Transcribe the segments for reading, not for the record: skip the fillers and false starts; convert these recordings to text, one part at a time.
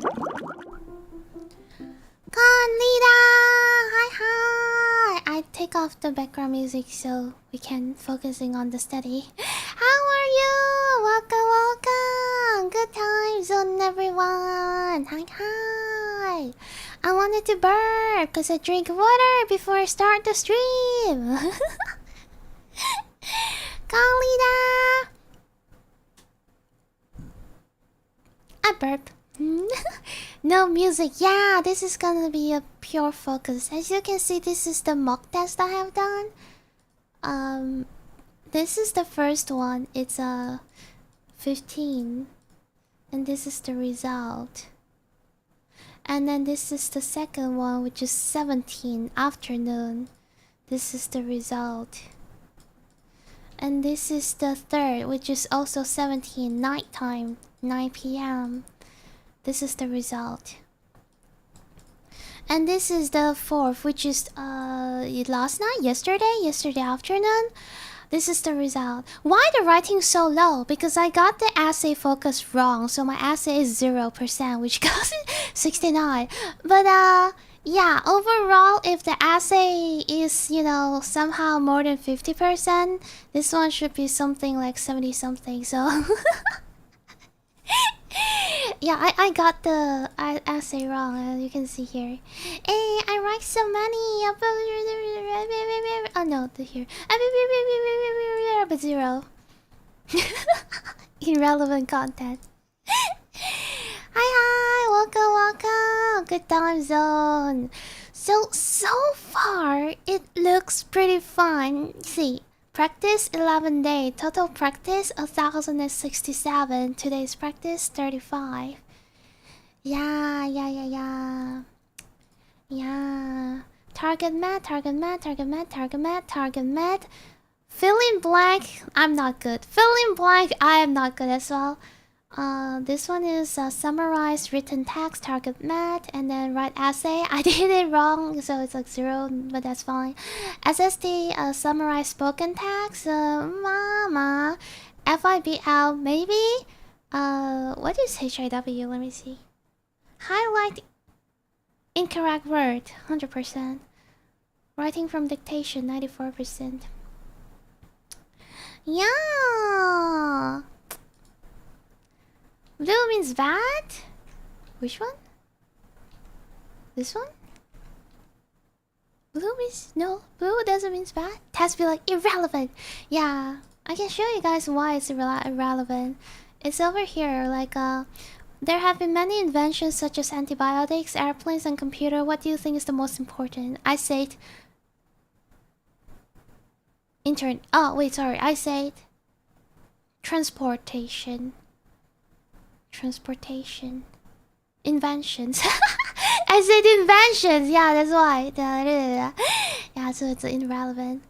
Lida! Hi, hi! I take off the background music so we can focusing on the study. How are you? Welcome, welcome! Good time zone, everyone! Hi, hi! I wanted to burp because I drink water before I start the stream. Lida! I burp. No music. Yeah, this is gonna be a pure focus. As you can see, this is the mock test I have done. This is the first one. It's 15, and this is the result. And then this is the second one, which is 17 afternoon. This is the result. And this is the third, which is also 17 nighttime, 9 p.m. This is the result. And this is the fourth, which is last night, yesterday afternoon. This is the result. Why the writing so low? Because I got the essay focus wrong, so my essay is 0%, which goes 69. But yeah, overall, if the essay is, you know, somehow more than 50%, this one should be something like 70 something. So yeah, I got the essay wrong, as you can see here. Hey, I write so many. Oh no, the here. But 0. Irrelevant content. Hi, welcome. Good time zone. So far, it looks pretty fun. See. Practice 11 days. Total practice 1067. Today's practice 35. Yeah. Target met. Fill in blank. I'm not good. Fill in blank. I am not good as well. This one is summarize written text, target met, and then write essay. I did it wrong, so it's like 0, but that's fine. SSD, summarize spoken text, mama, FIBL, maybe. What is HIW? Let me see. Highlight incorrect word, 100%. Writing from dictation, 94%. Yeah. Blue means bad? Which one? This one? Blue means... no, blue doesn't mean bad. It has to be like irrelevant. Yeah, I can show you guys why it's irrelevant. It's over here, like there have been many inventions such as antibiotics, airplanes, and computer. What do you think is the most important? I said... oh, wait, sorry. I said... transportation. Inventions. I said inventions. Yeah, that's why. Yeah, so it's irrelevant.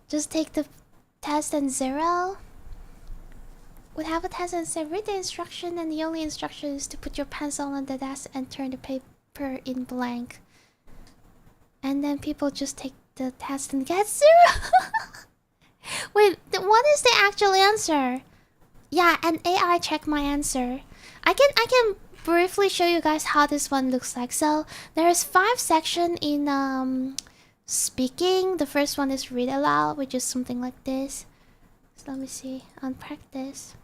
Just take the test and 0. Would have a test and say read the instruction, and the only instruction is to put your pencil on the desk and turn the paper in blank. And then people just take the test and get 0. Wait, what is the actual answer? Yeah, and AI check my answer. I can briefly show you guys how this one looks like. So there's 5 sections in speaking. The first one is read aloud, which is something like this. So let me see on practice.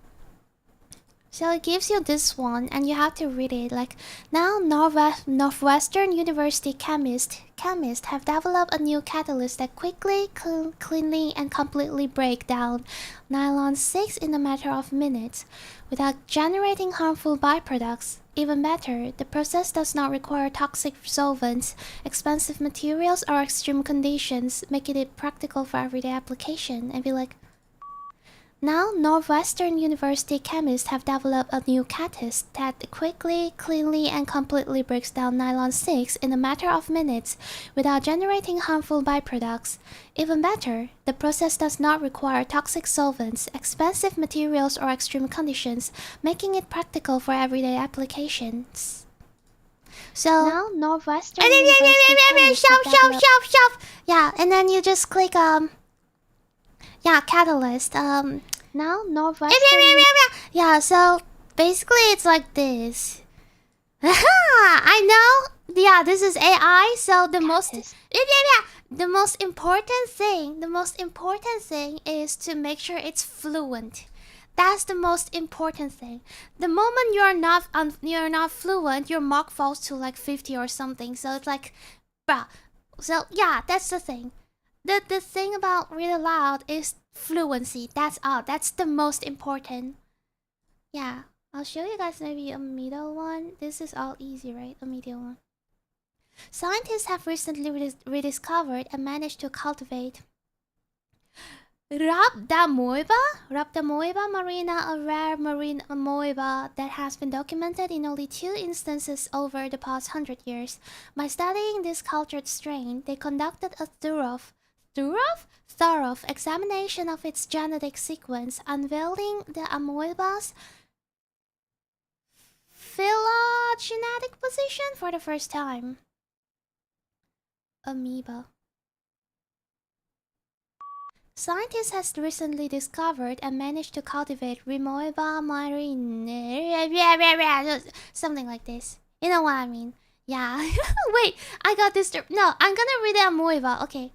So it gives you this one, and you have to read it. Like, now Northwestern University chemists have developed a new catalyst that quickly, cleanly, and completely break down nylon 6 in a matter of minutes without generating harmful byproducts. Even better, the process does not require toxic solvents, expensive materials, or extreme conditions, making it practical for everyday application. And be like, now, Northwestern University chemists have developed a new catalyst that quickly, cleanly, and completely breaks down nylon 6 in a matter of minutes without generating harmful byproducts. Even better, the process does not require toxic solvents, expensive materials, or extreme conditions, making it practical for everyday applications. So now, Northwestern University shop. Yeah, and then you just click yeah, catalyst. Now Northwestern. Yeah, so basically it's like this. I know. Yeah, this is AI. So the most important thing is to make sure it's fluent. That's the most important thing. The moment you're not fluent, your mark falls to like 50 or something. So it's like, bruh. So yeah, that's the thing. The thing about read aloud is fluency. That's all. That's the most important. Yeah, I'll show you guys maybe a middle one. This is all easy, right? A middle one. Scientists have recently rediscovered and managed to cultivate Rhabdamoeba marina, a rare marine amoeba that has been documented in only 2 instances over the past 100 years. By studying this cultured strain, they conducted a thorough examination of its genetic sequence, unveiling the amoeba's phylogenetic position for the first time. Amoeba. Scientists have recently discovered and managed to cultivate Rimoeba marine. Something like this. You know what I mean? Yeah. Wait, I got disturbed. No, I'm gonna read the amoeba. Okay.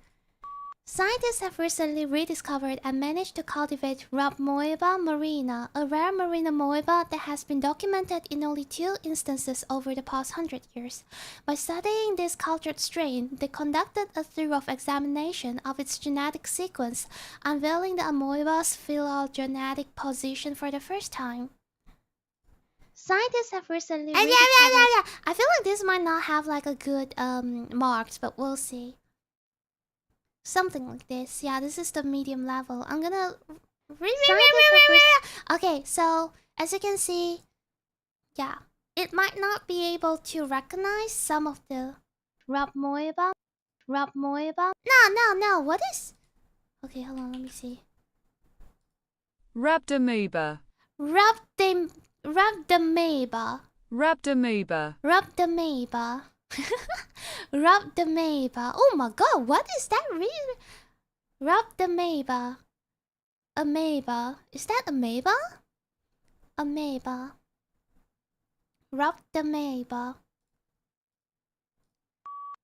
Scientists have recently rediscovered and managed to cultivate Rhabdamoeba marina, a rare marine amoeba that has been documented in only 2 instances over the past 100 years. By studying this cultured strain, they conducted a thorough examination of its genetic sequence, unveiling the amoeba's phylogenetic position for the first time. Scientists have recently rediscovered... I feel like this might not have like a good marks, but we'll see. Something like this. Yeah, this is the medium level. I'm gonna... Okay, so as you can see, yeah, it might not be able to recognize some of the Rhabdamoeba. No, what is... Okay, hold on, let me see. Rhabdamoeba. Rhabdamoeba. Rhabdamoeba. Oh my god, what is that really? Rhabdamoeba. Amoeba. Is that amoeba? Amoeba. Rhabdamoeba.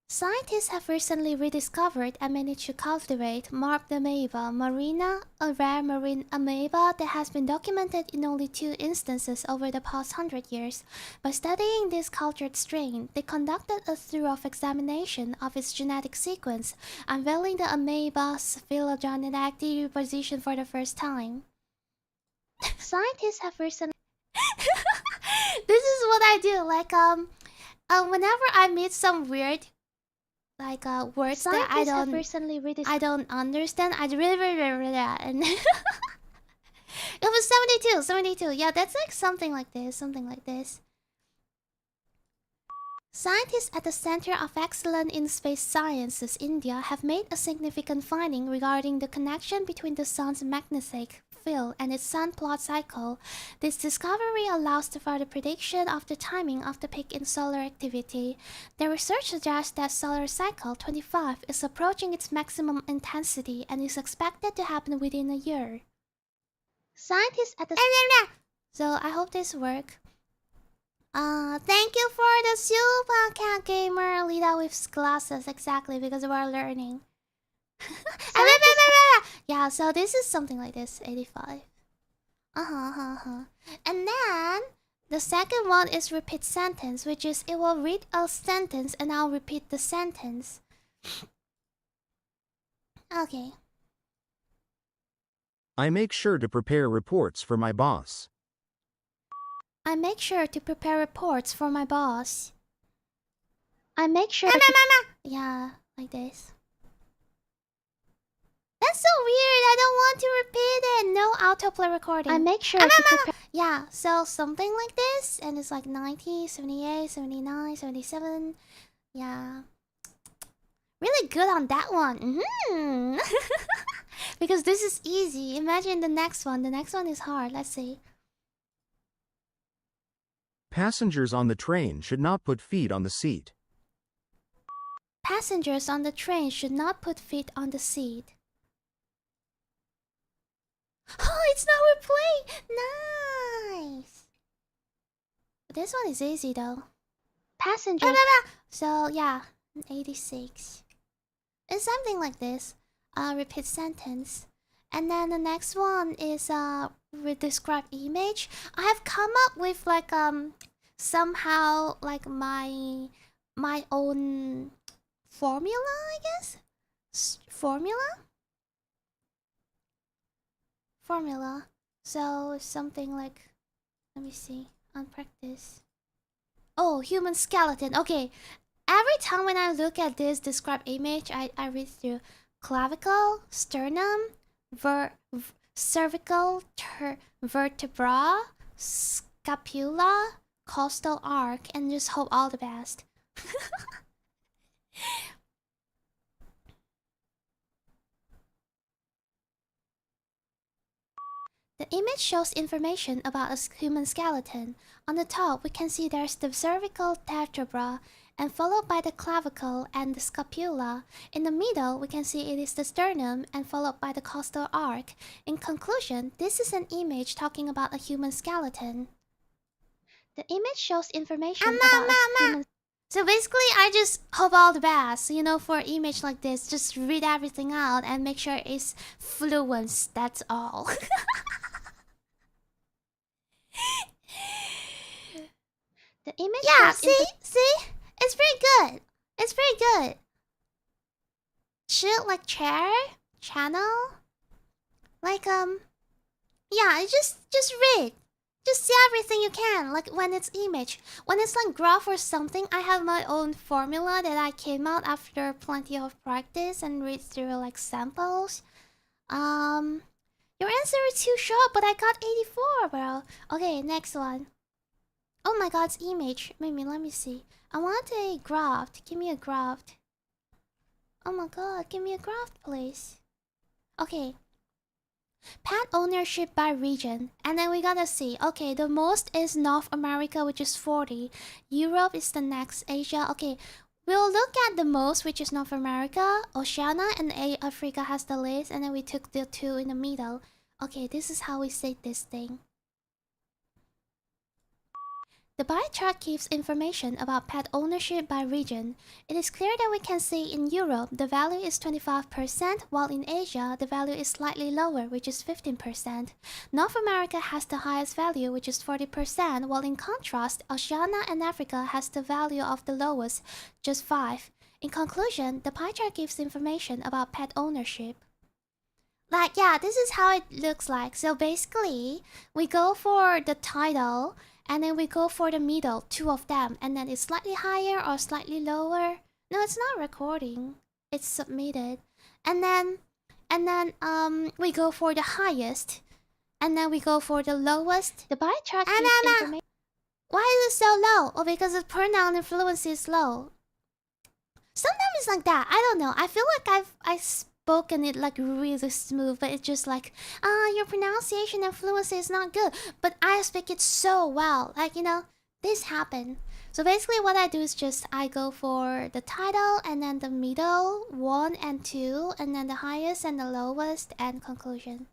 Scientists have recently rediscovered and managed to cultivate Rhabdamoeba marina, a rare marine amoeba that has been documented in only 2 instances over the past 100 years. By studying this cultured strain, they conducted a thorough examination of its genetic sequence, unveiling the amoeba's phylogenetic position for the first time. Scientists have recently... This is what I do, like, whenever I meet some weird... like words that I don't understand. I really and it was 72. Yeah, that's like something like this. Scientists at the Center of Excellence in Space Sciences, India, have made a significant finding regarding the connection between the sun's magnetic field and its sun-plot cycle. This discovery allows the further prediction of the timing of the peak in solar activity. The research suggests that solar cycle 25 is approaching its maximum intensity and is expected to happen within a year. Scientists at the... So I hope this works. Thank you for the super cat gamer Lida with glasses, exactly, because we're learning. Yeah, so this is something like this, 85. And then the second one is repeat sentence, which is it will read a sentence and I'll repeat the sentence. Okay. I make sure to prepare reports for my boss. I make sure to prepare reports for my boss. I make sure Yeah, like this. That's so weird. I don't want to repeat it. No autoplay recording. I make sure to prepare... Yeah, so something like this. And it's like 90, 78, 79, 77. Yeah. Really good on that one. Because this is easy. Imagine the next one. The next one is hard. Let's see. Passengers on the train should not put feet on the seat. Passengers on the train should not put feet on the seat. Oh, it's not replay! Nice! This one is easy though. Passenger. So yeah, 86. It's something like this. Repeat sentence. And then the next one is with describe image. I have come up with like somehow like my own formula, I guess. Formula. So something like, let me see, on practice. Oh, human skeleton. Okay. Every time when I look at this describe image, I read through clavicle, sternum, cervical, vertebra, scapula, costal arc, and just hope all the best. The image shows information about a human skeleton. On the top, we can see there's the cervical vertebra, and followed by the clavicle and the scapula. In the middle, we can see it is the sternum, and followed by the costal arc. In conclusion, this is an image talking about a human skeleton. The image shows information about a human. So basically, I just hope all the best. You know, for an image like this, just read everything out and make sure it's fluent. That's all. The image. Yeah, see? It's pretty good. It's pretty good. Shit, like chair, channel, like yeah. Just read. Just see everything you can. Like when it's image, when it's like graph or something. I have my own formula that I came out after plenty of practice and read through like samples. Your answer is too short, but I got 84, bro. Okay, next one. Oh my god, it's image. Maybe, let me see. I want a graph. Give me a graph. Oh my god, give me a graph, please. Okay. Pet ownership by region. And then we gotta see. Okay, the most is North America, which is 40. Europe is the next. Asia. Okay, we'll look at the most, which is North America. Oceania and Africa has the least. And then we took the two in the middle. Okay, this is how we say this thing. The pie chart gives information about pet ownership by region. It is clear that we can see in Europe the value is 25%, while in Asia the value is slightly lower, which is 15%. North America has the highest value, which is 40%, while in contrast, Oceania and Africa has the value of the lowest, just 5. In conclusion, the pie chart gives information about pet ownership. Like, yeah, this is how it looks like. So basically, we go for the title, and then we go for the middle, two of them, and then it's slightly higher or slightly lower. No, it's not recording. It's submitted. And then we go for the highest, and then we go for the lowest. The pie chart gives information. Why is it so low? Oh, because the pronoun and fluency is low. Sometimes it's like that. I don't know. I feel like I've spoken it like really smooth, but it's just like, your pronunciation and fluency is not good. But I speak it so well. Like, you know, this happened. So basically what I do is just I go for the title and then the middle, 1 and 2, and then the highest and the lowest, and conclusion.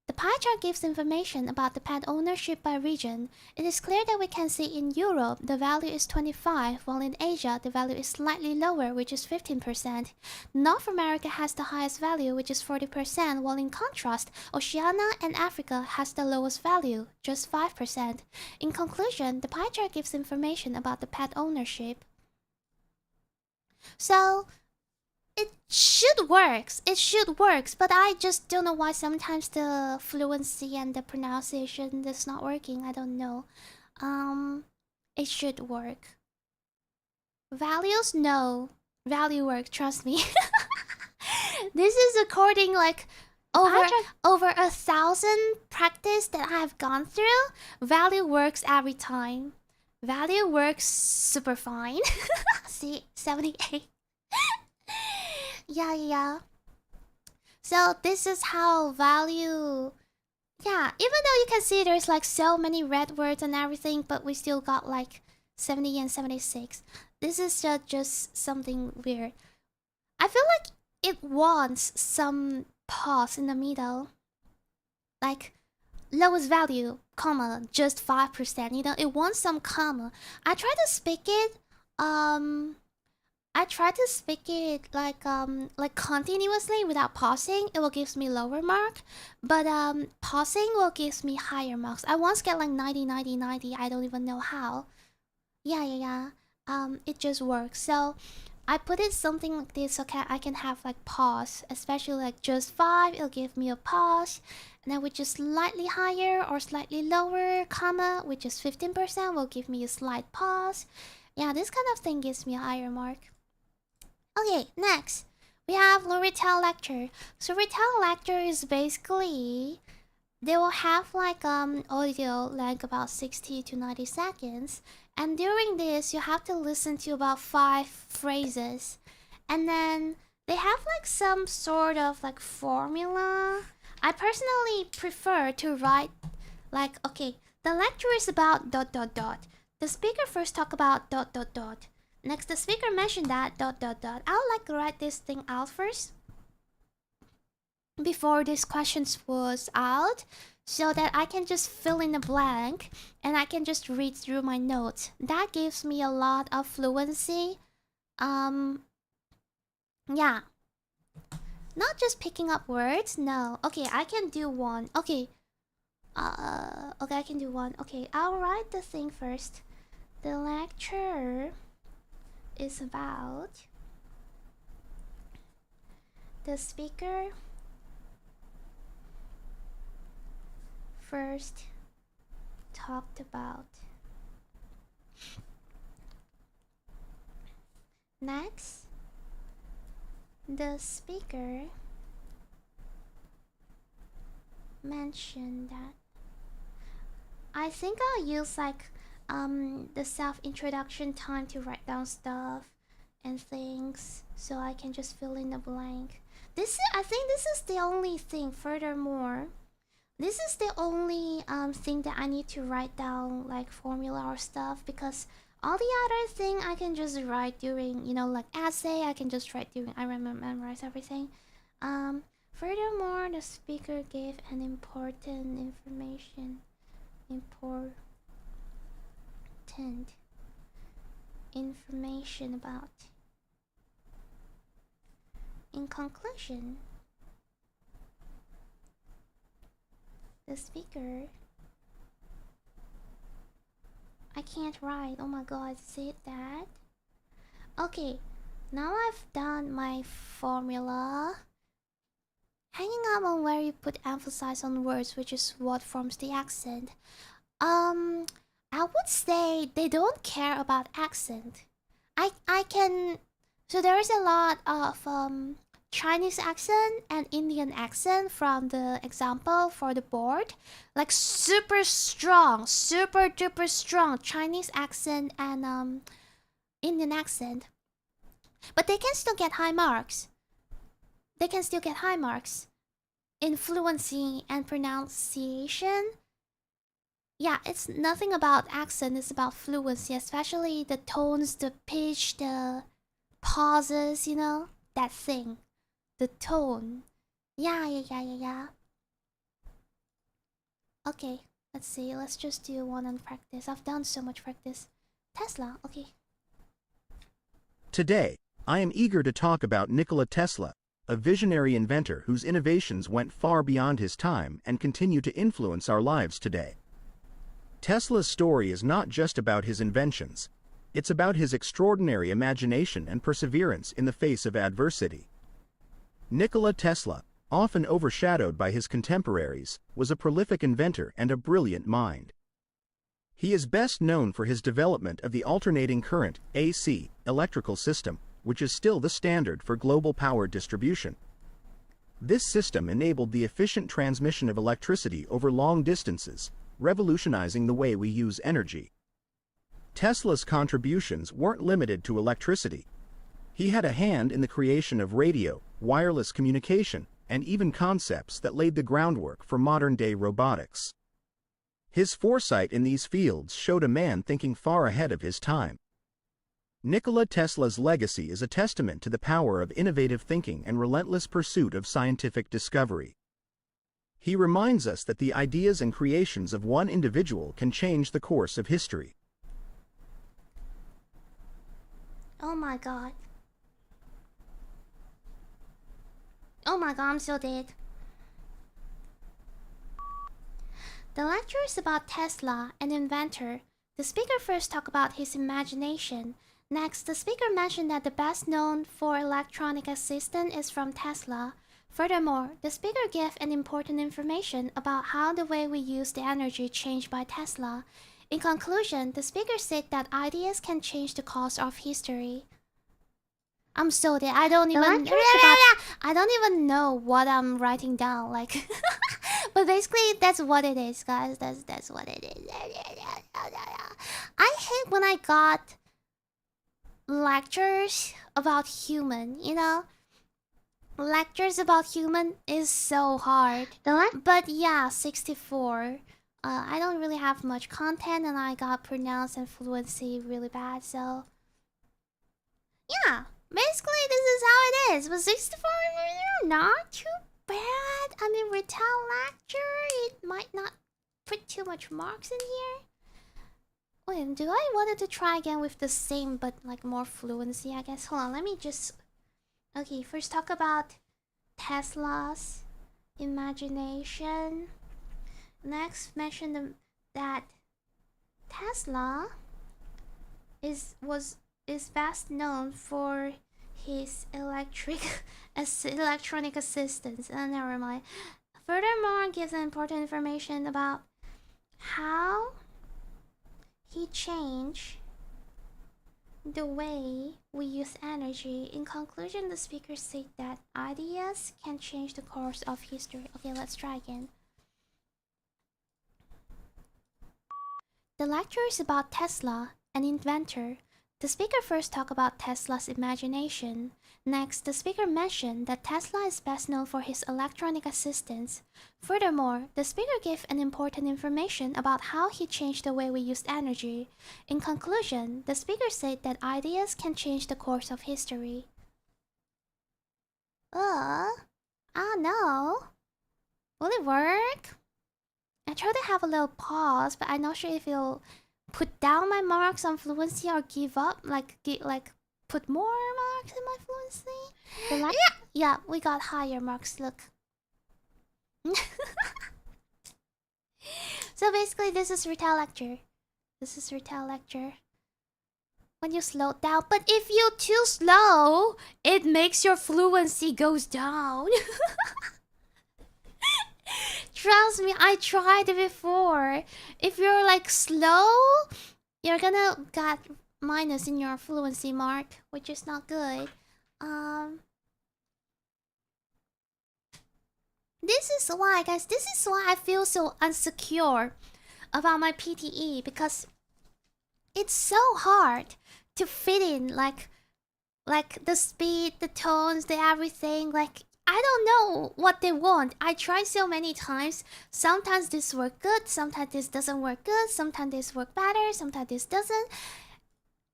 The pie chart gives information about the pet ownership by region. It is clear that we can see in Europe the value is 25, while in Asia the value is slightly lower, which is 15%. North America has the highest value, which is 40%, while in contrast, Oceania and Africa has the lowest value, just 5%. In conclusion, the pie chart gives information about the pet ownership. So it should work. It should work, but I just don't know why sometimes the fluency and the pronunciation is not working. I don't know. It should work. Values, no. Value work, trust me. This is according like over 1,000 practice that I have gone through. Value works every time. Value works super fine. See, 78. Yeah. So this is how value. Yeah, even though you can see there's like so many red words and everything, but we still got like 70 and 76. This is just something weird. I feel like it wants some pause in the middle. Like lowest value, comma, just 5%. You know, it wants some comma. I try to speak it, like continuously without pausing. It will give me lower mark, but pausing will give me higher marks. I once get like 90, 90, 90. I don't even know how. Yeah. It just works. So I put it something like this so I can have like pause, especially like just 5. It'll give me a pause, and then with just slightly higher or slightly lower comma, which is 15%, will give me a slight pause. Yeah, this kind of thing gives me a higher mark. Okay, next we have the Retell lecture. So Retell lecture is basically they will have like audio like about 60 to 90 seconds, and during this you have to listen to about 5 phrases, and then they have like some sort of like formula. I personally prefer to write like, okay, the lecture is about dot dot dot. The speaker first talk about dot dot dot. Next, the speaker mentioned that dot dot dot. I'll like write this thing out first before this questions was out, so that I can just fill in the blank and I can just read through my notes. That gives me a lot of fluency. Yeah. Not just picking up words, no. Okay, I can do one. Okay. Okay, I can do one. Okay, I'll write the thing first. The lecture is about the speaker first talked about. Next, the speaker mentioned that. I think I'll use like the self-introduction time to write down stuff and things, so I can just fill in the blank. I think this is the only thing. Furthermore, this is the only thing that I need to write down like formula or stuff, because all the other thing I can just write during, you know, like essay. I can just write during I memorize everything. Furthermore, the speaker gave an important information about. In conclusion, the speaker. I can't write. Oh my god, said that. Okay, now I've done my formula. Hanging up on where you put emphasis on words, which is what forms the accent. I would say they don't care about accent. I can. So there is a lot of Chinese accent and Indian accent from the example for the board, like super strong, super duper strong Chinese accent and Indian accent. But they can still get high marks. They can still get high marks in fluency and pronunciation. Yeah, it's nothing about accent, it's about fluency, especially the tones, the pitch, the pauses, you know, that thing. The tone. Yeah. Okay, let's see. Let's just do one on practice. I've done so much practice. Tesla, okay. Today, I am eager to talk about Nikola Tesla, a visionary inventor whose innovations went far beyond his time and continue to influence our lives today. Tesla's story is not just about his inventions. It's about his extraordinary imagination and perseverance in the face of adversity. Nikola Tesla, often overshadowed by his contemporaries, was a prolific inventor and a brilliant mind. He is best known for his development of the alternating current (AC) electrical system, which is still the standard for global power distribution. This system enabled the efficient transmission of electricity over long distances, revolutionizing the way we use energy. Tesla's contributions weren't limited to electricity. He had a hand in the creation of radio, wireless communication, and even concepts that laid the groundwork for modern-day robotics. His foresight in these fields showed a man thinking far ahead of his time. Nikola Tesla's legacy is a testament to the power of innovative thinking and relentless pursuit of scientific discovery. He reminds us that the ideas and creations of one individual can change the course of history. Oh my god. Oh my god, I'm so dead. The lecture is about Tesla, an inventor. The speaker first talked about his imagination. Next, the speaker mentioned that the best known for electronic assistant is from Tesla. Furthermore, the speaker gave an important information about how the way we use the energy changed by Tesla. In conclusion, the speaker said that ideas can change the course of history. I'm so dead. I don't even know what I'm writing down. Like, but basically, that's what it is, guys. That's what it is. I hate when I got lectures about human. You know, lectures about human is so hard. But yeah, 64. I don't really have much content, and I got pronounce and fluency really bad. So yeah. Basically, this is how it is. But 64 is not too bad. I mean, Retell lecture, it might not put too much marks in here. Wait, do I wanted to try again with the same but like more fluency, I guess? Hold on, let me just... Okay, first talk about Tesla's imagination. Next, mention that Tesla is best known for his electronic assistance. Never mind. Furthermore, gives important information about how he changed the way we use energy. In conclusion, the speaker said that ideas can change the course of history. Okay, let's try again. The lecture is about Tesla, an inventor. The speaker first talked about Tesla's imagination. Next, the speaker mentioned that Tesla is best known for his electronic assistance. Furthermore, the speaker gave an important information about how he changed the way we used energy. In conclusion, the speaker said that ideas can change the course of history. I don't know. Will it work? I try to have a little pause, but I'm not sure if it'll put down my marks on fluency or give up, like put more marks in my fluency. Yeah, we got higher marks. Look. So basically, this is Retell lecture. When you slow down, but if you too slow, it makes your fluency goes down. Trust me, I tried it before. If you're like slow, you're gonna get minus in your fluency mark, which is not good. This is why, guys. This is why I feel so insecure about my PTE, because it's so hard to fit in, like the speed, the tones, the everything. Like, I don't know what they want. I tried so many times. Sometimes this works good, sometimes this doesn't work good, sometimes this works better, sometimes this doesn't.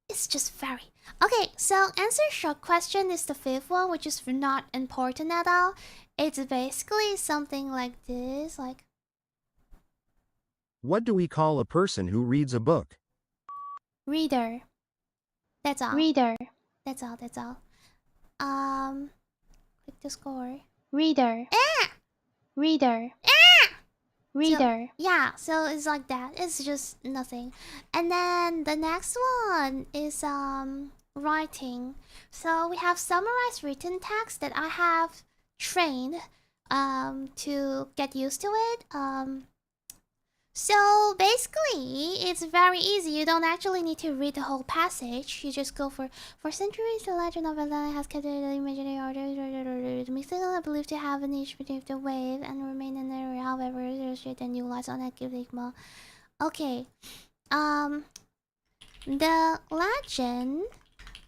It's just very... Okay, so answer short question is the fifth one, which is not important at all. It's basically something like this, like... What do we call a person who reads a book? Reader. That's all. Reader. That's all. Click the score. Reader. Reader. Reader. So, yeah, so it's like that. It's just nothing. And then the next one is writing. So we have summarized written text that I have trained to get used to it. So basically, it's very easy. You don't actually need to read the whole passage. You just go for centuries, the legend of Atlantis has kept the imaginary order. The mystical believed to have an each beneath the wave and remain in there. However, there's a new lights on that Gigma. Okay. The legend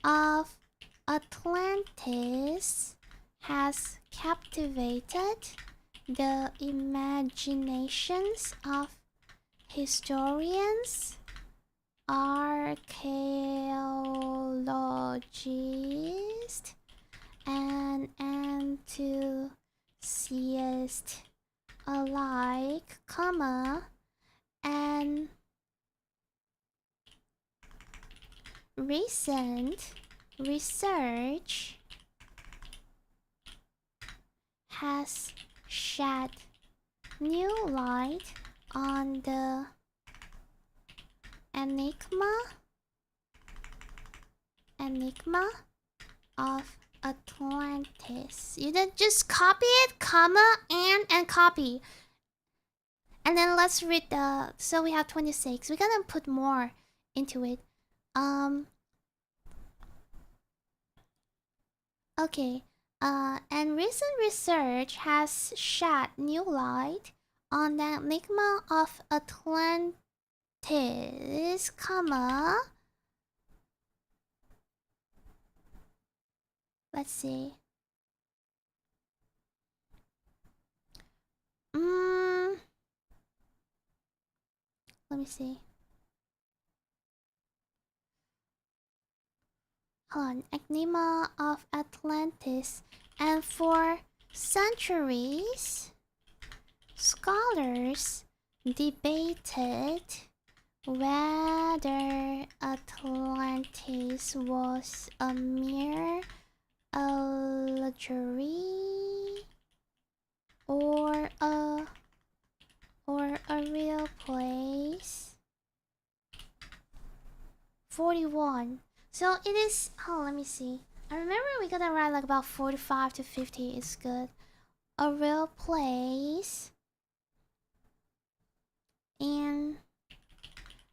of Atlantis has captivated the imaginations of historians, archaeologists, and enthusiasts alike, comma, and recent research has shed new light on the enigma of Atlantis. You didn't just copy it, comma, and copy. And then let's read the. So we have 26. We're gonna put more into it. Okay. And recent research has shed new light on the enigma of Atlantis, comma. Let's see. Let me see. Hold on. Enigma of Atlantis. And for centuries, scholars debated whether Atlantis was a mere allegory or a real place. 41. So it is. Oh, let me see. I remember we gotta write like about 45 to 50 is good. A real place in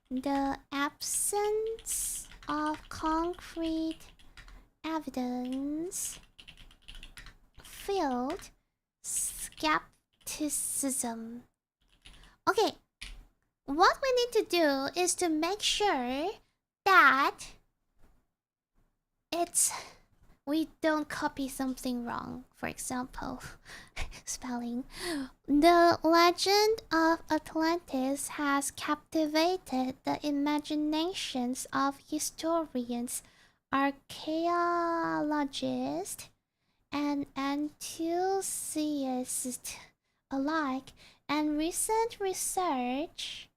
the absence of concrete evidence filled skepticism. Okay, what we need to do is to make sure that we don't copy something wrong. For example, spelling. The legend of Atlantis has captivated the imaginations of historians, archaeologists, and enthusiasts alike, and recent research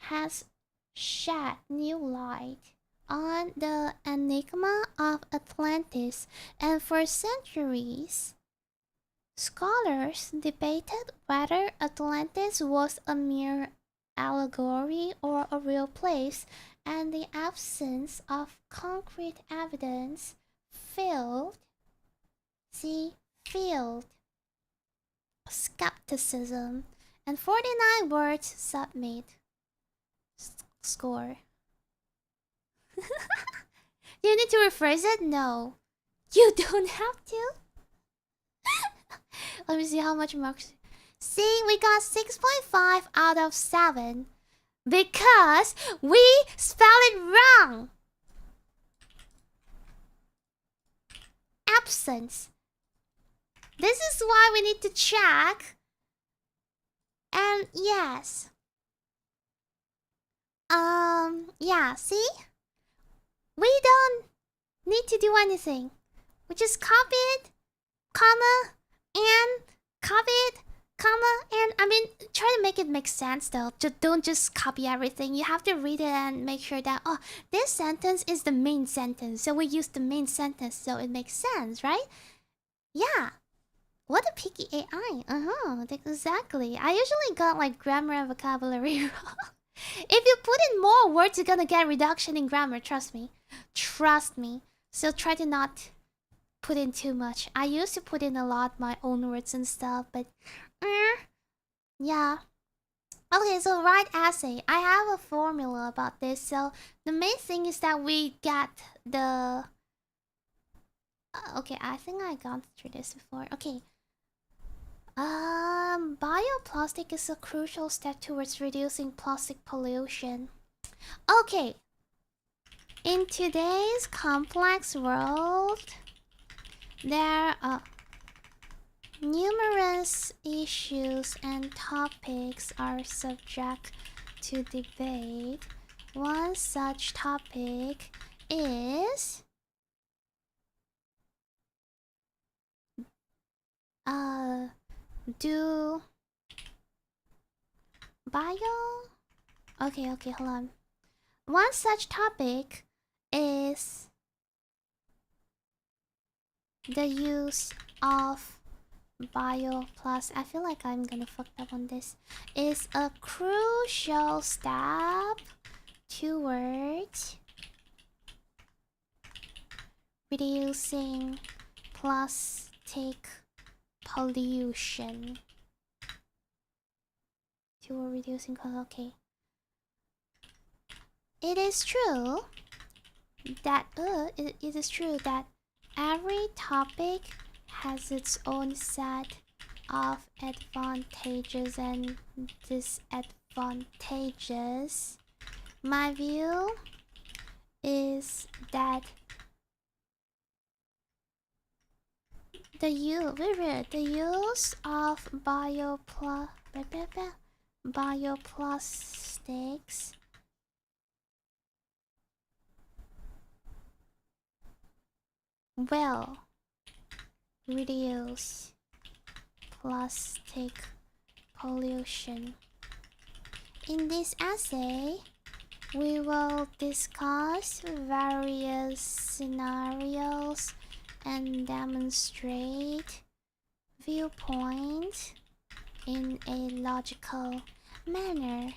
has shed new light on the enigma of Atlantis, and for centuries, scholars debated whether Atlantis was a mere allegory or a real place, and the absence of concrete evidence filled skepticism. And 49 words submit. Score. Do you need to rephrase it? No. You don't have to. Let me see how much marks. See, we got 6.5 out of 7. Because we spelled it wrong. Absence. This is why we need to check. And yes. Yeah, see? We don't need to do anything. We just copy it, comma, and copy it, comma, and I mean, try to make it make sense though. Don't just copy everything. You have to read it and make sure that, oh, this sentence is the main sentence. So we use the main sentence so it makes sense, right? Yeah. What a picky AI. Exactly. I usually got like grammar and vocabulary wrong. If you put in more words, you're gonna get reduction in grammar. Trust me. Trust me. So try to not put in too much. I used to put in a lot my own words and stuff, but yeah. Okay, so write essay. I have a formula about this. So the main thing is that we get the okay, I think I gone through this before. Okay. Bioplastic is a crucial step towards reducing plastic pollution. Okay. In today's complex world, there are numerous issues and topics are subject to debate. One such topic is do Bio. Okay, hold on. One such topic is the use of bioplastic. I feel like I'm gonna fuck up on this. Is a crucial step towards reducing plastic pollution. Okay. It is true that it is true that every topic has its own set of advantages and disadvantages. My view is that the use of bioplastics will reduce plastic pollution. In this essay, we will discuss various scenarios and demonstrate viewpoints in a logical manner.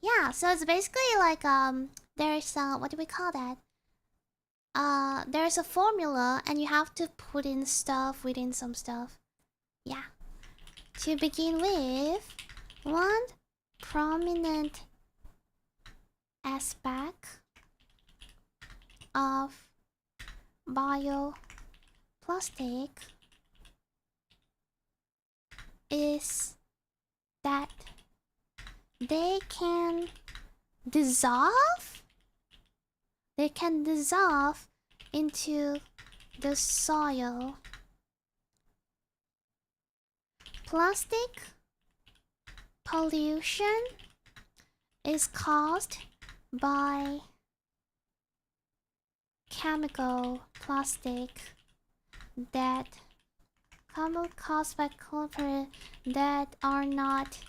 Yeah, so it's basically like there's what do we call that? There's a formula and you have to put in stuff within some stuff. Yeah. To begin with, one prominent aspect of bioplastic is that they can dissolve. They can dissolve into the soil. Plastic pollution is caused by chemical plastic that that are not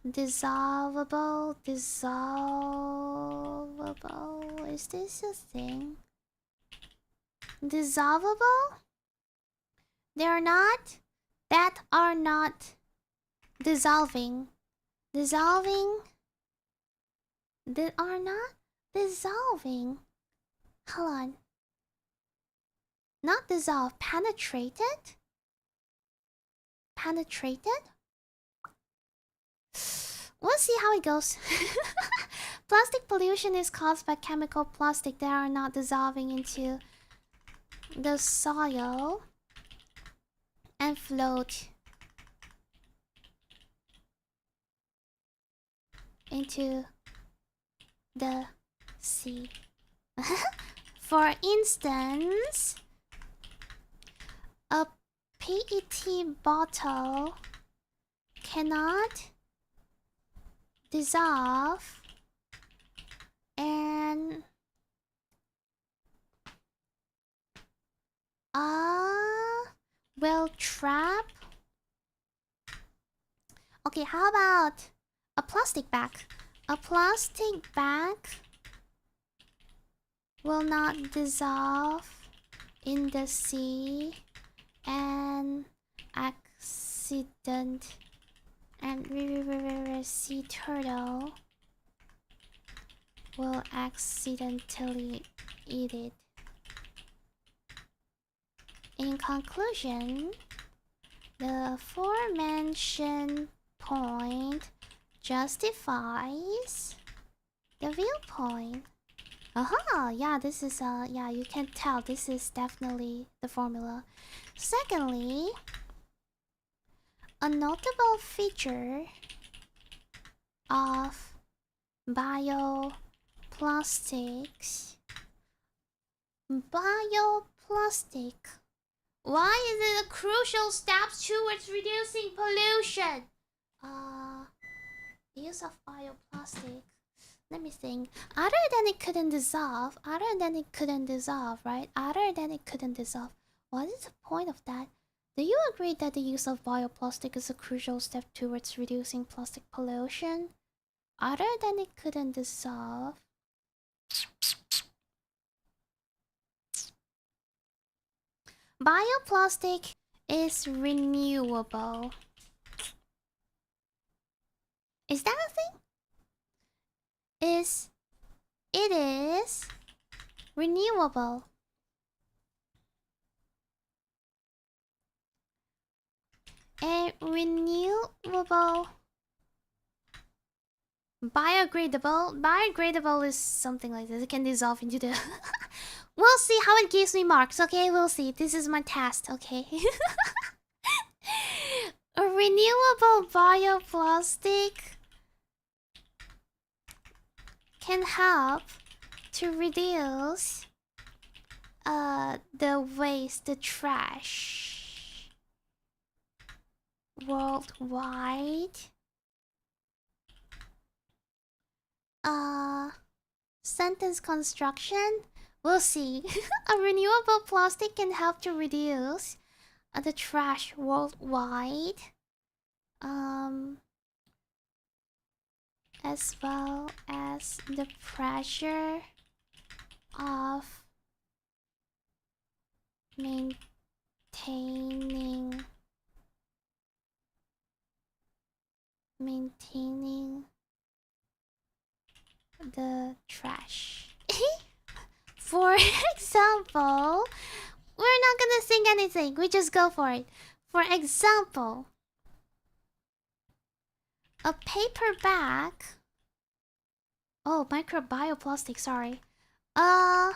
dissolvable. Is this a thing? Dissolvable? That are not dissolving. That are not dissolving. Hold on. Not dissolve, penetrated? We'll see how it goes. Plastic pollution is caused by chemical plastic that are not dissolving into the soil and float into the sea. For instance, a PET bottle cannot dissolve and will trap. Okay, how about a plastic bag? A plastic bag will not dissolve in the sea and sea turtle will accidentally eat it. In conclusion, the aforementioned point justifies the viewpoint. Aha! Yeah, this is yeah, you can tell this is definitely the formula. Secondly, a notable feature of bioplastics. Why is it a crucial step towards reducing pollution? Use of bioplastic. Let me think. Other than it couldn't dissolve, right? What is the point of that? Do you agree that the use of bioplastic is a crucial step towards reducing plastic pollution? other than it couldn't dissolve. Bioplastic is renewable. Is that a thing? It is renewable. A renewable biodegradable is something like this. It can dissolve into the we'll see how it gives me marks, okay? We'll see. This is my test, okay? A renewable bioplastic can help to reduce the waste, the trash worldwide. Sentence construction. We'll see. A renewable plastic can help to reduce the trash worldwide. As well as the pressure of maintaining the trash. For example, we're not gonna sing anything, we just go for it. For example, a paper bag. Oh, bioplastic, sorry. A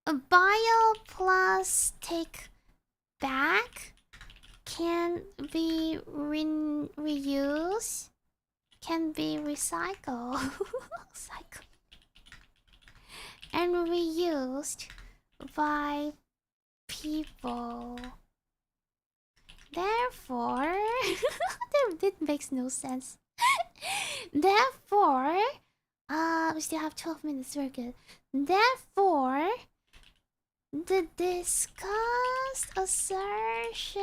bioplastic bag can be reused, can be recycled, and reused by people. Therefore, that makes no sense. Therefore, we still have 12 minutes. Very good. Therefore, the discussed assertion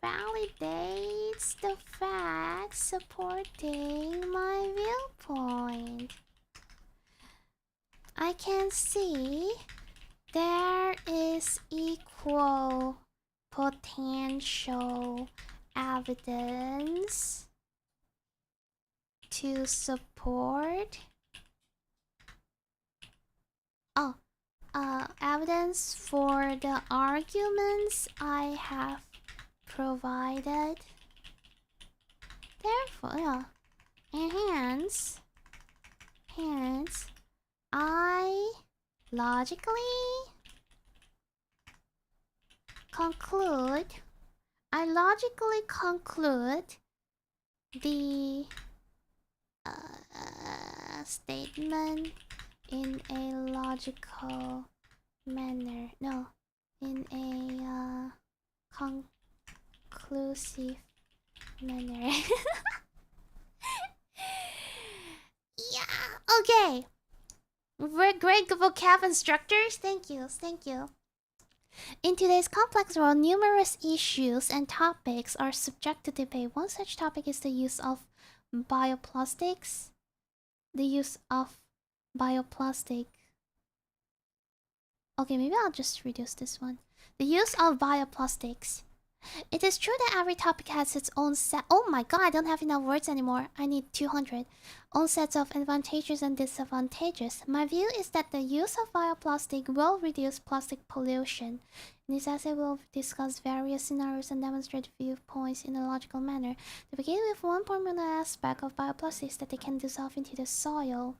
validates the facts supporting my viewpoint. I can see there is equal potential evidence to support evidence for the arguments I have provided. Therefore, hence I logically conclude the statement in a logical manner. No, in a conclusive manner. Yeah, okay. We're great vocab instructors. Thank you. In today's complex world, numerous issues and topics are subject to debate. One such topic is the use of bioplastics. Okay, maybe I'll just reduce this one. The use of bioplastics. It is true that every topic has its own set. Oh my god, I don't have enough words anymore. I need 200. Own sets of advantages and disadvantages. My view is that the use of bioplastic will reduce plastic pollution. In this essay, we'll discuss various scenarios and demonstrate viewpoints in a logical manner. To begin with, one prominent aspect of bioplastics is that they can dissolve into the soil.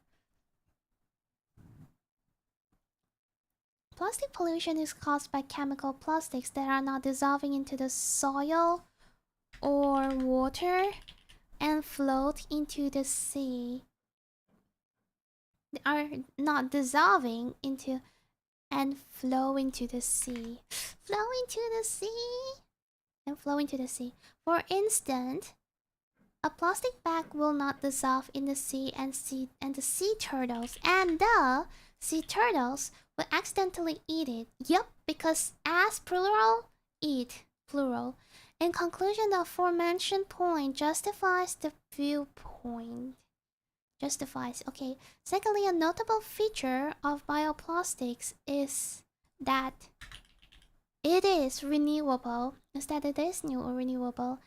Plastic pollution is caused by chemical plastics that are not dissolving into the soil or water and float into the sea. They are not dissolving into and flow into the sea. Flow into the sea. For instance, a plastic bag will not dissolve in the sea, and the sea turtles will accidentally eat it. Yup, because as plural, eat plural. In conclusion, the aforementioned point justifies the viewpoint. justifies. Okay. Secondly, a notable feature of bioplastics is that it is renewable. Is that it is new or renewable?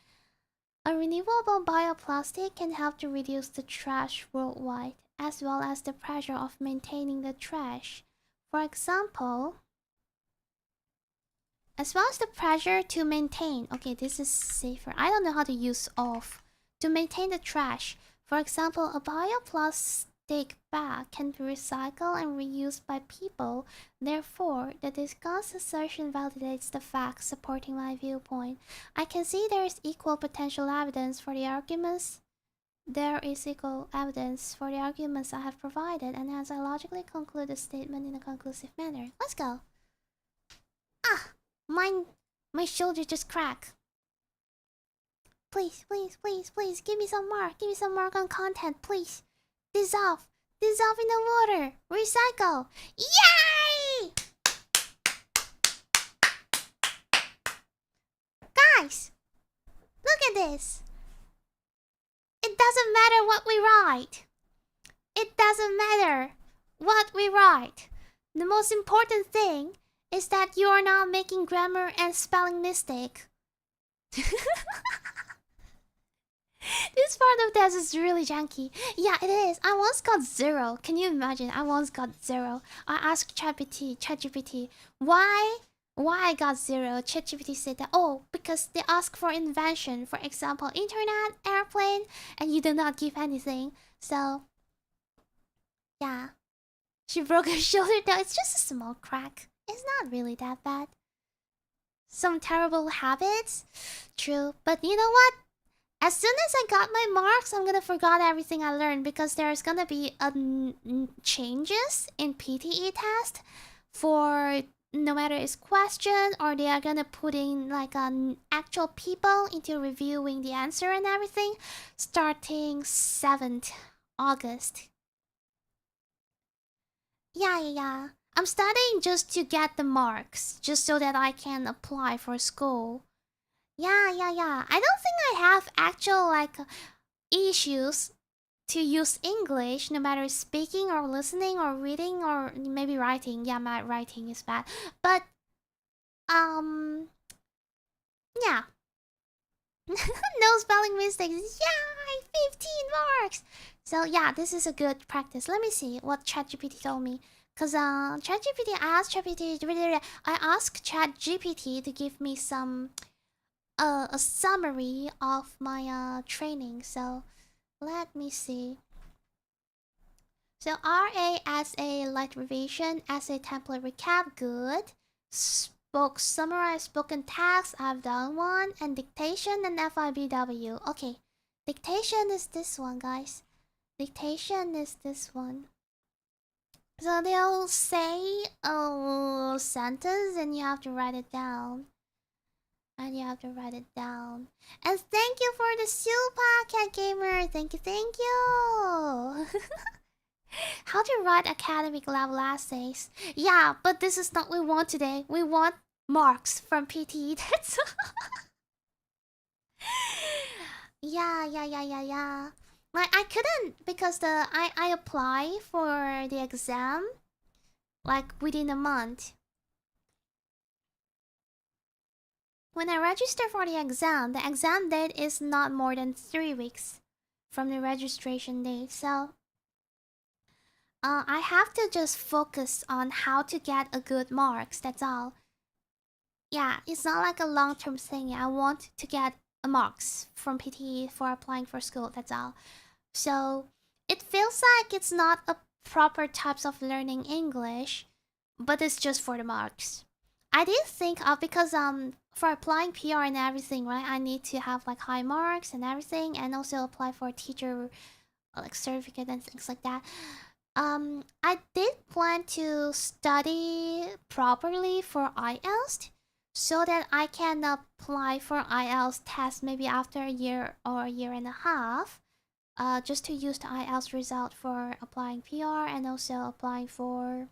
A renewable bioplastic can help to reduce the trash worldwide, as well as the pressure of maintaining the trash. For example, as well as the pressure to maintain. Okay, this is safer. I don't know how to use off. To maintain the trash. For example, a bioplastic bag can be recycled and reused by people. Therefore, the discussed assertion validates the facts supporting my viewpoint. I can see there is equal potential evidence for the arguments. There is equal evidence for the arguments I have provided, and hence I logically conclude the statement in a conclusive manner. Let's go. Ah, my shoulder just cracked. Please, please, please, please, give me some mark. Give me some mark on content, please. Dissolve. Dissolve in the water. Recycle. Yay! Guys, look at this. It doesn't matter what we write. It doesn't matter what we write. The most important thing is that you are not making grammar and spelling mistake. This part of this is really janky. Yeah, it is. I once got 0. Can you imagine? I once got 0. I asked ChatGPT, why I got 0. ChatGPT said that, oh, because they ask for invention. For example, internet, airplane, and you do not give anything. So, yeah. She broke her shoulder though. It's just a small crack. It's not really that bad. Some terrible habits? True. But you know what? As soon as I got my marks, I'm gonna forget everything I learned because there's gonna be changes in PTE test for no matter it's question or they are gonna put in like actual people into reviewing the answer and everything starting 7th August. Yeah. I'm studying just to get the marks, just so that I can apply for school. Yeah. I don't think I have actual like issues to use English, no matter speaking or listening or reading or maybe writing. Yeah, my writing is bad, but yeah. No spelling mistakes. Yay! 15 marks. So yeah, this is a good practice. Let me see what ChatGPT told me. Cause ChatGPT I asked ChatGPT to give me some a summary of my training. So let me see. So RASA light revision, essay template recap, good. Summarize spoken text, I've done one, and dictation and FIBW. Okay, dictation is this one, guys. Dictation is this one. So they'll say a sentence and you have to write it down. And thank you for the super cat gamer. Thank you. How to write academic level essays. Yeah, but this is not what we want today. We want marks from PTE. That's yeah. Like I couldn't because I apply for the exam like within a month. When I register for the exam date is not more than 3 weeks from the registration date. So I have to just focus on how to get a good marks. That's all. Yeah, it's not like a long-term thing. I want to get a marks from PTE for applying for school. That's all. So it feels like it's not a proper types of learning English, but it's just for the marks. I did think of because for applying PR and everything, right? I need to have like high marks and everything, and also apply for a teacher like certificate and things like that. I did plan to study properly for IELTS so that I can apply for IELTS test maybe after a year or a year and a half. Just to use the IELTS result for applying PR and also applying for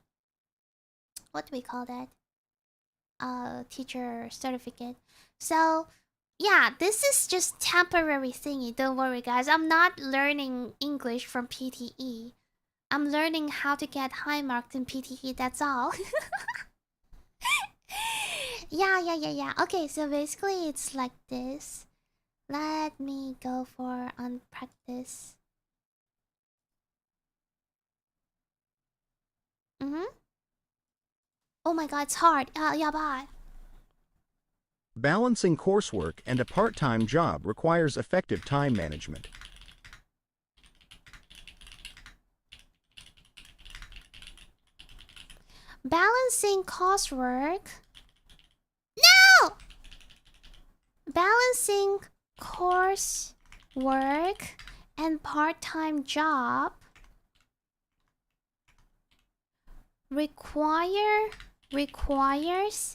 what do we call that? Teacher certificate. So Yeah, this is just temporary thingy. Don't worry, guys. I'm not learning English from PTE. I'm learning how to get high marks in PTE. That's all. Yeah. Okay, so basically it's like this. Let me go for unpractice. Oh my god, it's hard. Yeah, bye. Balancing coursework and a part-time job requires effective time management. Balancing coursework. No! Balancing coursework and part-time job requires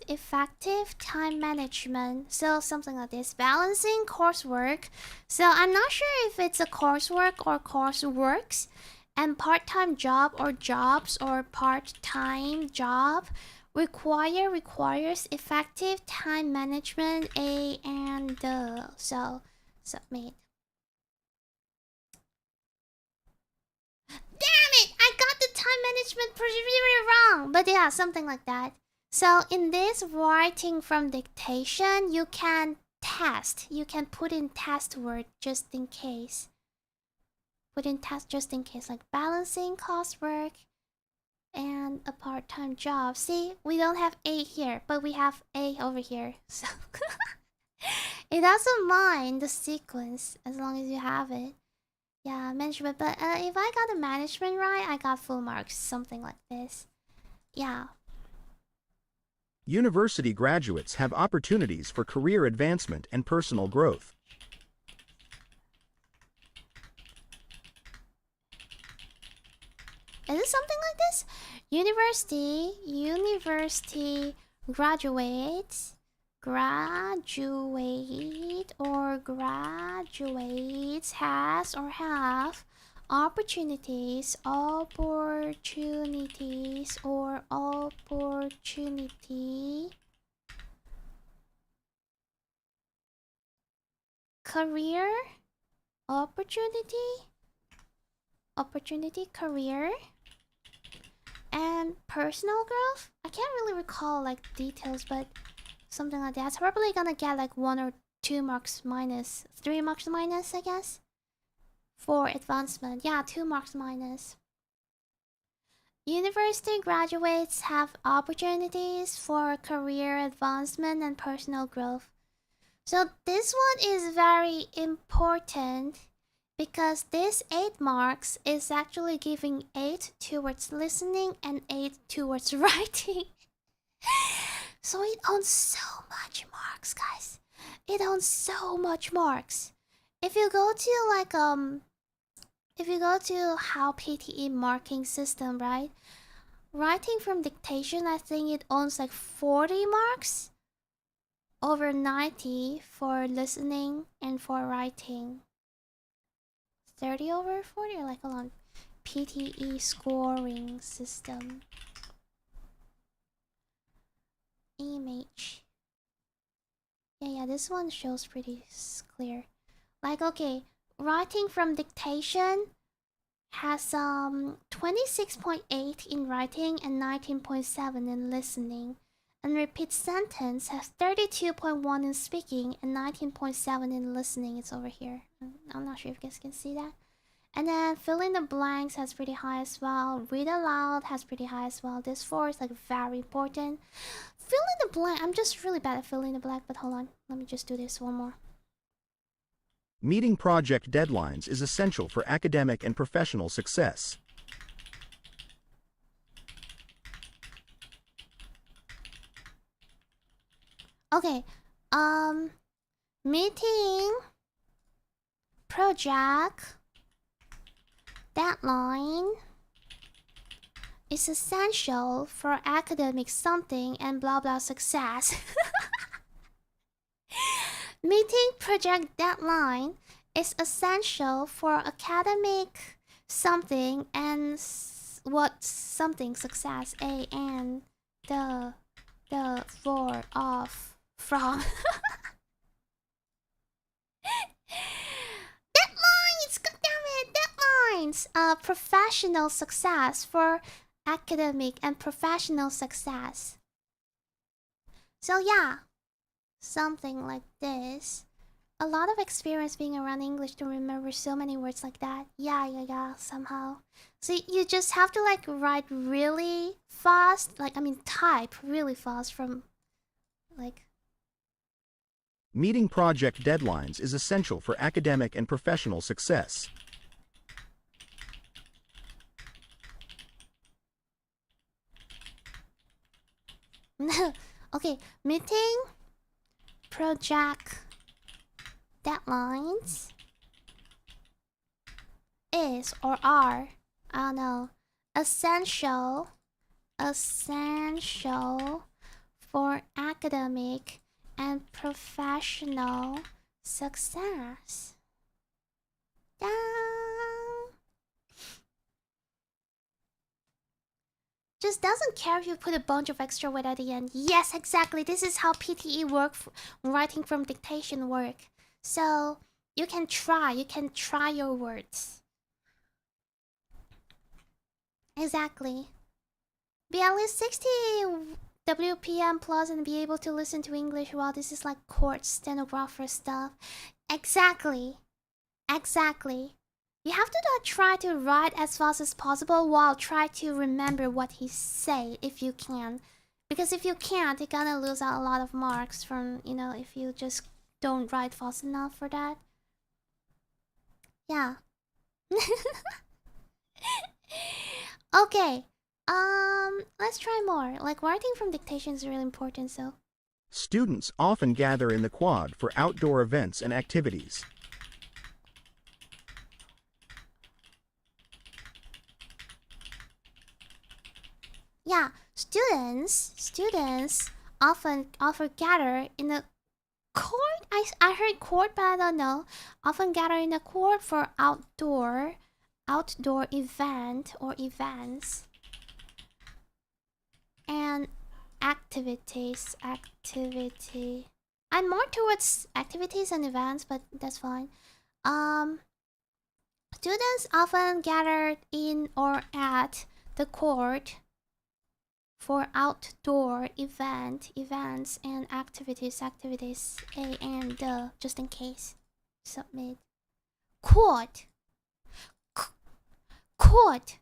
effective time management. So something like this. Balancing coursework. So I'm not sure if it's a coursework or courseworks. And part-time job or jobs or part-time job requires effective time management. A and the. So submit. Damn it! I got the time management really wrong. But yeah, something like that. So in this writing from dictation, you can test. You can put in test word just in case. Put in test just in case, like balancing coursework and a part-time job. See, we don't have A here, but we have A over here. So it doesn't mind the sequence as long as you have it. Yeah, management. But if I got the management right, I got full marks. Something like this. Yeah. University graduates have opportunities for career advancement and personal growth. Is it something like this? University graduates has or have opportunity career opportunity career and personal growth. I can't really recall like details, but something like that. It's probably gonna get like 1 or 2 marks minus, 3 marks minus, I guess, for advancement. Yeah, 2 marks minus. University graduates have opportunities for career advancement and personal growth. So this one is very important because this 8 marks is actually giving 8 towards listening and 8 towards writing. So it owns so much marks, guys. It owns so much marks. If you go to how PTE marking system, right? Writing from dictation, I think it owns like 40 marks. Over 90 for listening and for writing. 30 over 40 or like, hold on. PTE scoring system. Image. Yeah, this one shows pretty clear. Like, okay, writing from dictation has 26.8 in writing and 19.7 in listening. And repeat sentence has 32.1 in speaking and 19.7 in listening. It's over here. I'm not sure if you guys can see that. And then fill in the blanks has pretty high as well. Read aloud has pretty high as well. This 4 is like very important. Fill in the blank. I'm just really bad at filling the blank, but hold on. Let me just do this one more. Meeting project deadlines is essential for academic and professional success. Okay. Meeting project deadline is essential for academic something and blah blah success. Meeting project deadline is essential for academic something and what something success. A and the for of from. means professional success, for academic and professional success. So yeah, something like this. A lot of experience being around English to remember so many words like that. Yeah, somehow. So you just have to like write really fast, like I mean type really fast from like Meeting project deadlines is essential for academic and professional success. okay, meeting project deadlines is or are, I don't know, essential for academic and professional success. Dang. Just doesn't care if you put a bunch of extra word at the end. Yes, exactly. This is how PTE writing from dictation work. So you can try your words. Exactly. Be at least 60 WPM plus and be able to listen to English while this is like court stenographer stuff. Exactly. You have to try to write as fast as possible while try to remember what he say if you can. Because if you can't, you're gonna lose out a lot of marks from, if you just don't write fast enough for that. Yeah. Okay. Let's try more. Like writing from dictation is really important, so. Students often gather in the quad for outdoor events and activities. Yeah, students often gather in the court. I heard court, but I don't know. Often gather in the court for outdoor event or events and activities. I'm more towards activities and events, but that's fine. Students often gather in or at the court for outdoor events and activities, A and the, just in case. Submit. Quad. Quad.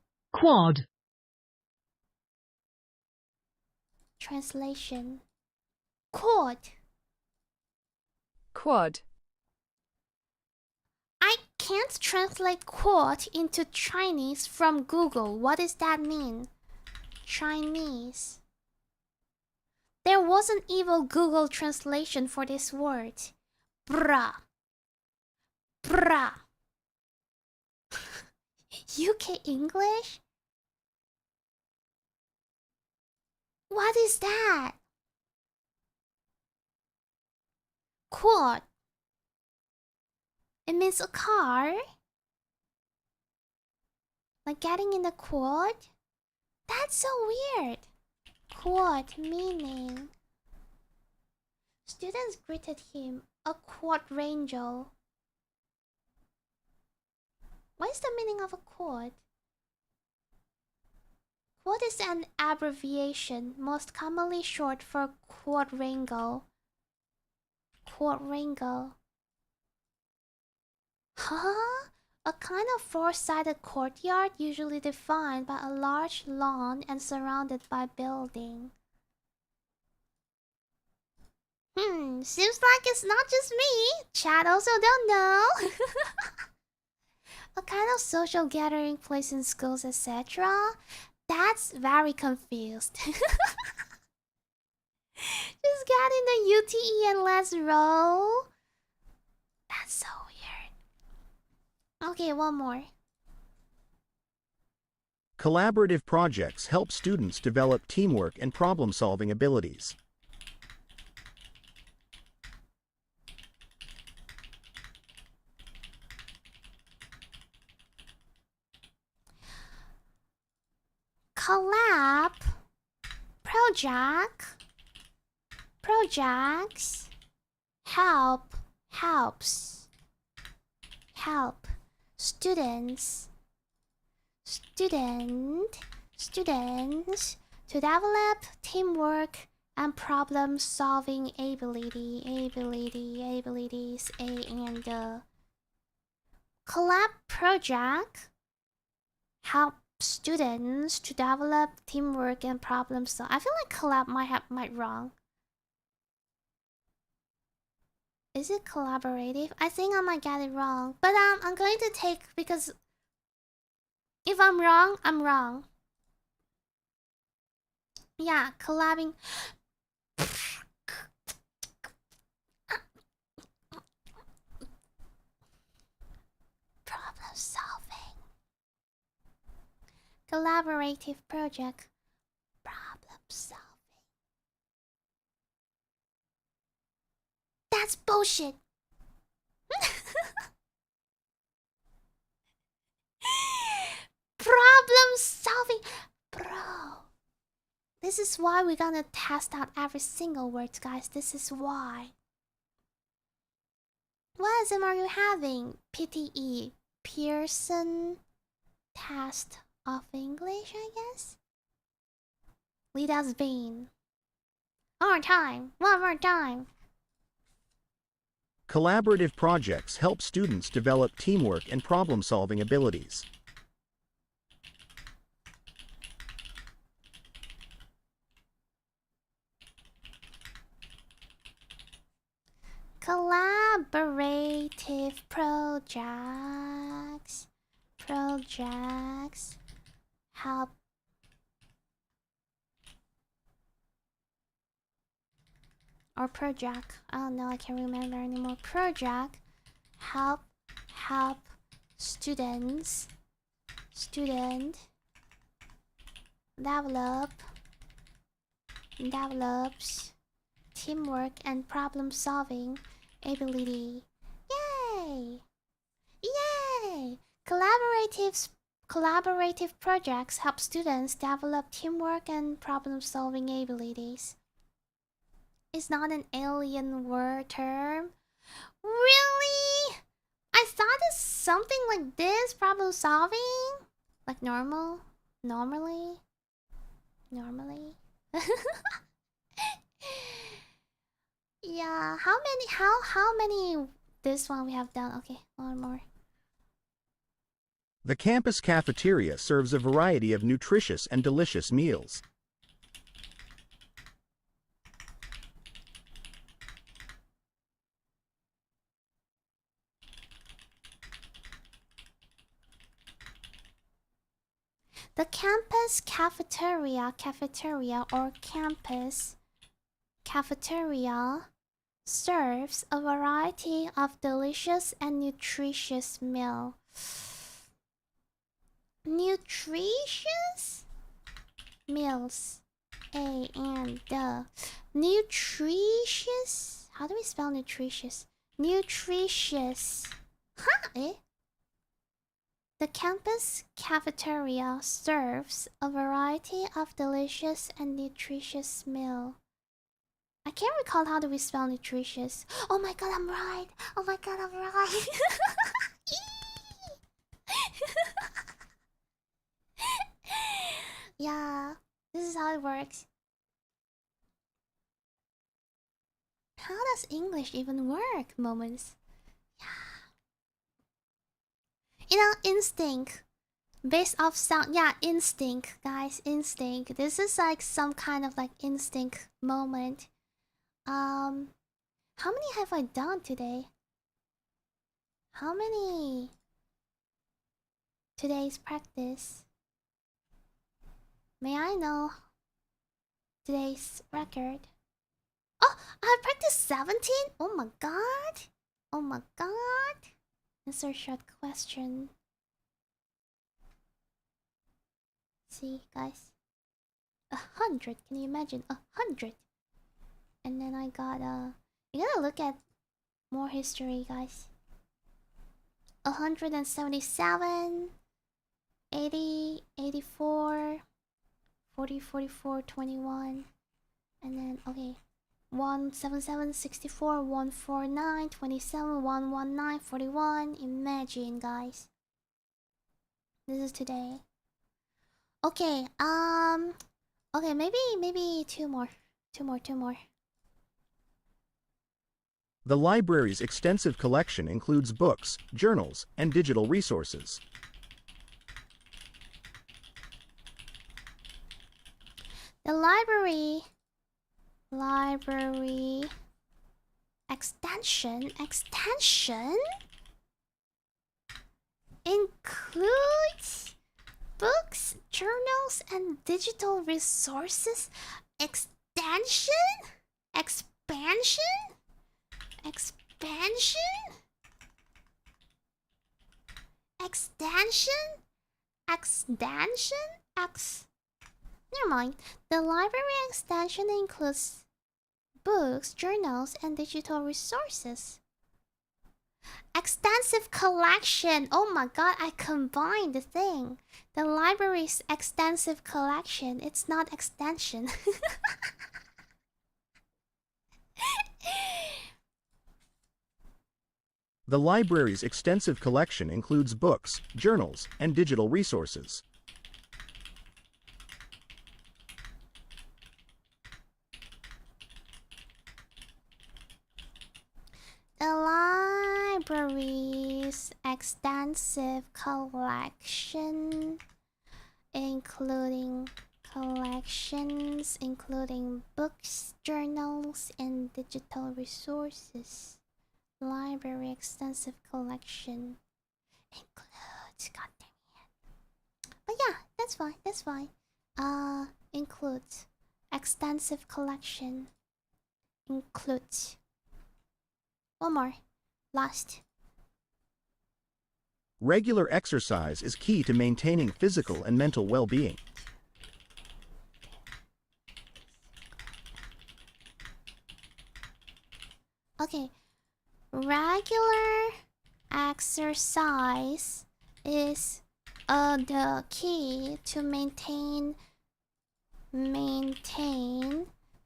Translation. Quad. I can't translate quad into Chinese from Google. What does that mean? Chinese. There was an evil Google translation for this word. Bruh. UK English? What is that? Quad. It means a car? Like getting in a quad? That's so weird. Quad meaning. Students greeted him a quadrangle. What is the meaning of a quad? Quad is an abbreviation, most commonly short for quadrangle. Huh? A kind of four-sided courtyard usually defined by a large lawn and surrounded by building. Seems like it's not just me. Chat also don't know. A kind of social gathering place in schools, etc. That's very confused. Just got in the UTE and let's roll. That's so weird. Okay, one more. Collaborative projects help students develop teamwork and problem-solving abilities. Collab projects help students students to develop teamwork and problem solving abilities A and collab project help students to develop teamwork and problem solving. I feel like collab might wrong. Is it collaborative? I think I might get it wrong, but I'm going to take, because if I'm wrong, I'm wrong. Yeah, collabing. Problem solving. Collaborative project. Problem solving. That's bullshit. Problem solving. Bro. This is why we're gonna test out every single word, guys. This is why. What exam are you having? PTE. Pearson Test of English, I guess? Lida's Bean. One more time. One more time. Collaborative projects help students develop teamwork and problem-solving abilities. Collaborative projects help or project, I don't know, I can't remember anymore. Project help students develops teamwork and problem solving ability. Yay! Yay! Collaborative projects help students develop teamwork and problem solving abilities. It's not an alien word term. Really? I thought it's something like this, problem solving? Like normally? Yeah, how many this one we have done? Okay, one more. The campus cafeteria serves a variety of nutritious and delicious meals. The campus cafeteria or campus cafeteria serves a variety of delicious and nutritious meal. Nutritious meals. A and the. Nutritious. How do we spell nutritious? Nutritious. Huh? Eh? The campus cafeteria serves a variety of delicious and nutritious meal. I can't recall how do we spell nutritious. Oh my god, I'm right. Oh my god, I'm right. Yeah, this is how it works. How does English even work? Moments. You know, instinct. Based off sound. Yeah, instinct, guys. Instinct. This is like some kind of like instinct moment. How many have I done today? How many? Today's practice. May I know today's record? Oh, I practiced 17? Oh my god. Oh my god. Answer short question. See, guys. 100. Can you imagine? 100. And then I got you gotta look at more history, guys. 177, 80, 84, 40, 44, 21, and then okay. 177, 64, 149, 27, 119, 41. Imagine, guys. This is today. Okay, okay, maybe two more. Two more. The library's extensive collection includes books, journals, and digital resources. The library extension includes books, journals, and digital resources. Extension? Expansion? Never mind. The library extension includes books, journals, and digital resources. Extensive collection. Oh my god, I combined the thing. The library's extensive collection. It's not extension. The library's extensive collection includes books, journals, and digital resources. The library's extensive collection including books, journals, and digital resources. Library extensive collection includes, god dang it. But yeah, that's fine. Includes extensive collection includes. One more. Last. Regular exercise is key to maintaining physical and mental well-being. Okay. Regular exercise is the key to maintain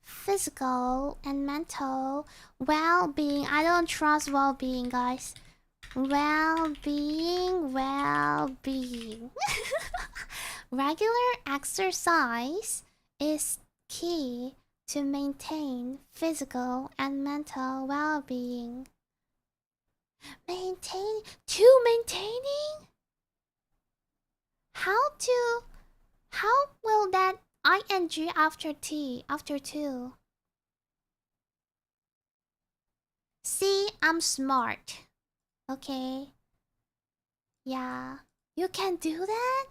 physical and mental well-being. I don't trust well-being, guys. Well-being. Regular exercise is key to maintain physical and mental well-being. Maintaining? How will that ing after two? See, I'm smart. Okay. Yeah. You can do that?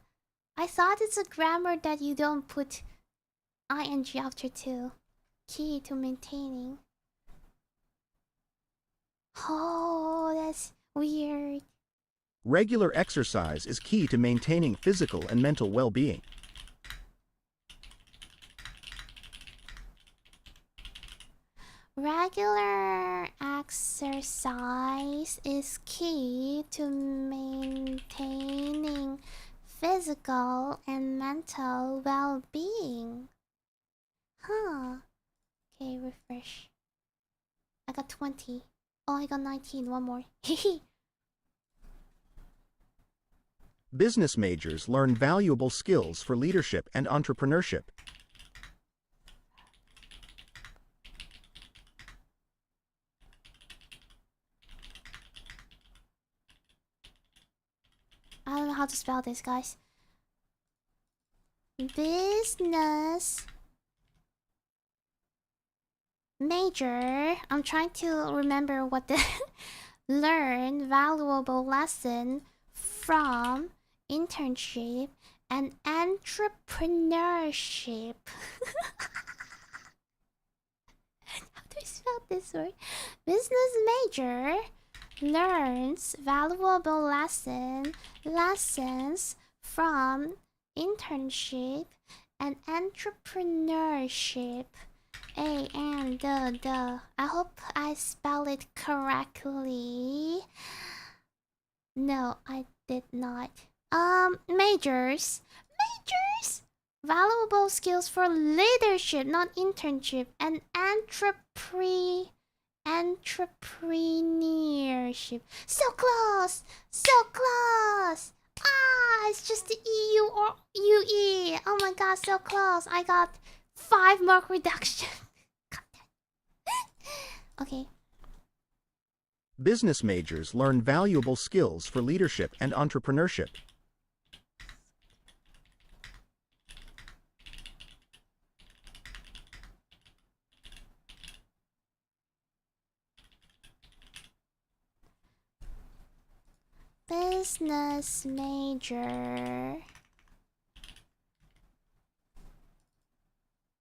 I thought it's a grammar that you don't put ing after two. Key to maintaining. Oh, that's weird. Regular exercise is key to maintaining physical and mental well-being. Regular exercise is key to maintaining physical and mental well-being. Huh. Okay, refresh. I got 20. Oh, I got 19. One more. Business majors learn valuable skills for leadership and entrepreneurship. I don't know how to spell this, guys. Business major. I'm trying to remember what the learn valuable lesson from internship and entrepreneurship. How do I spell this word? Business major learns valuable lessons from internship and entrepreneurship. And the. I hope I spell it correctly. No, I did not. Majors. Valuable skills for leadership, not internship, and entrepreneurship. So close. Ah, it's just the EU or UE. Oh my god, so close. I got 5 mark reduction. Okay. Business majors learn valuable skills for leadership and entrepreneurship. Business major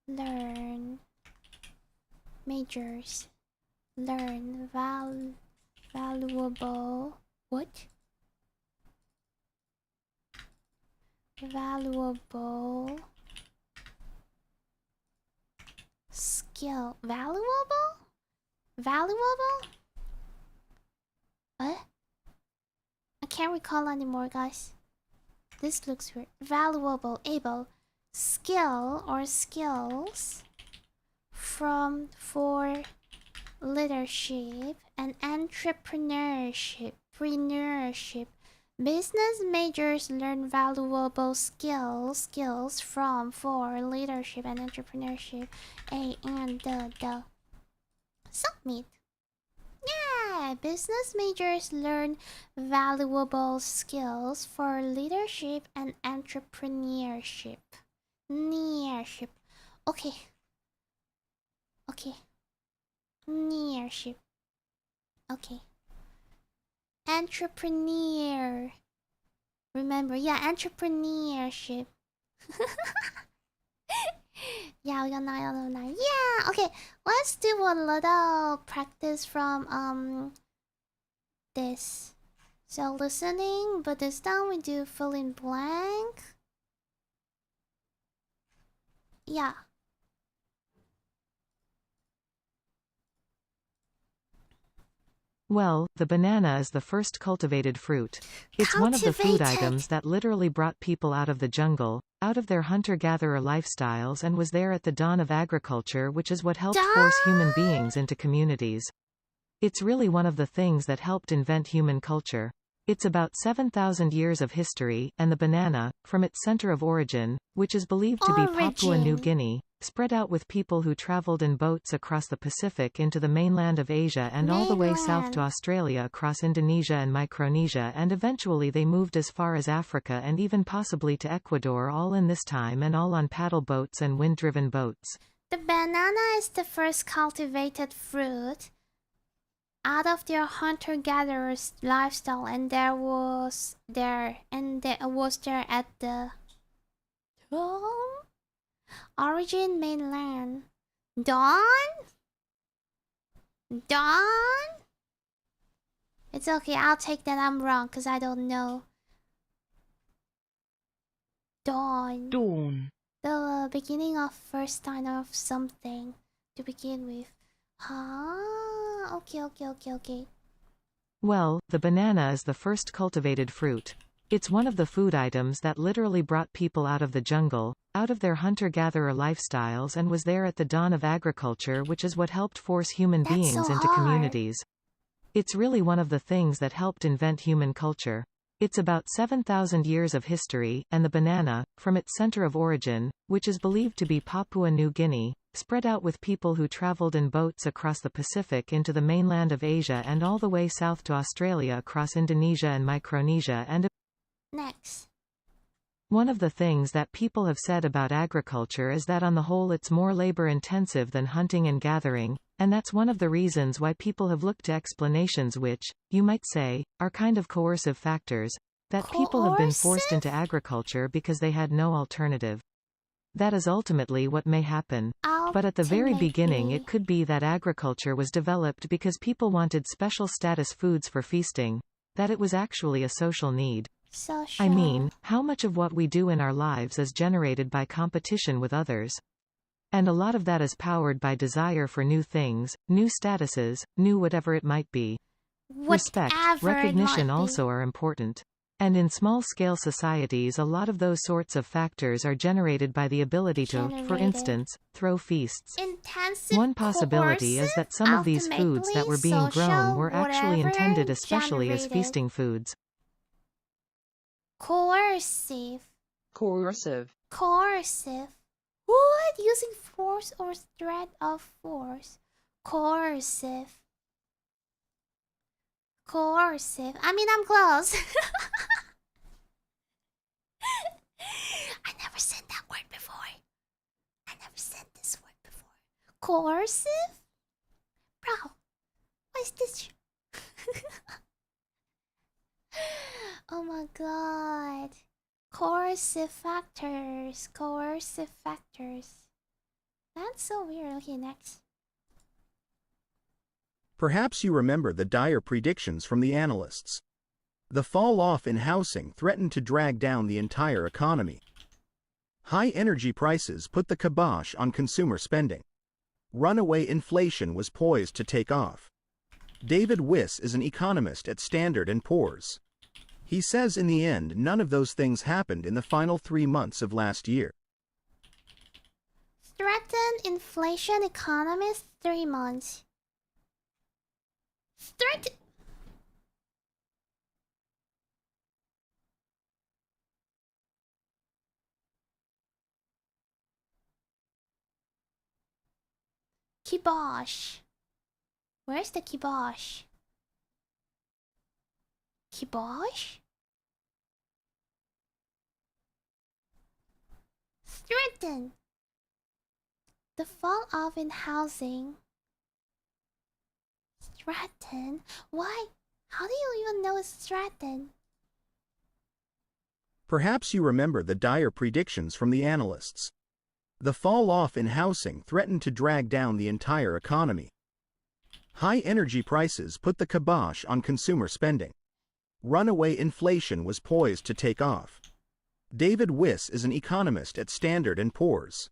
learn majors learn valuable what? Valuable skill. Valuable? Valuable? What? I can't recall anymore, guys. This looks weird. Valuable, able, skill or skills for leadership and entrepreneurship. Business majors learn valuable skills from for leadership and entrepreneurship. A and the submit. Yeah, business majors learn valuable skills for leadership and entrepreneurship. Nearship. Okay. Okay. Nearship. Okay. Entrepreneur. Remember, yeah, entrepreneurship. Yeah, we got 9 out of 9. Yeah, okay. Let's do a little practice from this. So listening, but this time we do fill in blank. Yeah. Well, the banana is the first cultivated fruit. It's one of the food items that literally brought people out of the jungle, out of their hunter-gatherer lifestyles, and was there at the dawn of agriculture, which is what helped force human beings into communities. It's really one of the things that helped invent human culture. It's about 7,000 years of history, and the banana, from its center of origin, which is believed to be Papua New Guinea, spread out with people who traveled in boats across the Pacific into the mainland of Asia and all the way south to Australia across Indonesia and Micronesia, and eventually they moved as far as Africa and even possibly to Ecuador, all in this time and all on paddle boats and wind-driven boats. The banana is the first cultivated fruit out of their hunter-gatherers lifestyle, and there at the origin mainland. Dawn? It's okay, I'll take that I'm wrong because I don't know. Dawn. The beginning of first sign of something to begin with. Huh? Okay. Well, the banana is the first cultivated fruit. It's one of the food items that literally brought people out of the jungle, out of their hunter-gatherer lifestyles, and was there at the dawn of agriculture, which is what helped force human beings into communities. It's really one of the things that helped invent human culture. It's about 7,000 years of history, and the banana, from its center of origin, which is believed to be Papua New Guinea, spread out with people who traveled in boats across the Pacific into the mainland of Asia and all the way south to Australia across Indonesia and Micronesia, and next. One of the things that people have said about agriculture is that on the whole it's more labor-intensive than hunting and gathering, and that's one of the reasons why people have looked to explanations which, you might say, are kind of coercive factors, that people have been forced into agriculture because they had no alternative. That is ultimately what may happen. But at the very beginning it could be that agriculture was developed because people wanted special status foods for feasting, that it was actually a social need. I mean, how much of what we do in our lives is generated by competition with others? And a lot of that is powered by desire for new things, new statuses, new whatever it might be. Respect, recognition also are important. And in small-scale societies a lot of those sorts of factors are generated by the ability to, for instance, throw feasts. One possibility is that some of these foods that were being grown were actually intended especially as feasting foods. Coercive. Coercive. Coercive. What? Using force or threat of force. Coercive. Coercive. I mean, I'm close. I never said that word before. I never said this word before. Coercive? Bro, what is this? Oh my god. Coercive factors. Coercive factors. That's so weird. Okay, next. Perhaps you remember the dire predictions from the analysts. The fall off in housing threatened to drag down the entire economy. High energy prices put the kibosh on consumer spending. Runaway inflation was poised to take off. David Wiss is an economist at Standard & Poor's. He says in the end none of those things happened in the final 3 months of last year. Threatened inflation economist 3 months. Kibosh. Where's the kibosh? Kibosh? Threaten. The fall off in housing. Threaten? Why? How do you even know it's threaten? Perhaps you remember the dire predictions from the analysts. The fall off in housing threatened to drag down the entire economy. High energy prices put the kibosh on consumer spending. Runaway inflation was poised to take off. David Wiss is an economist at Standard & Poor's.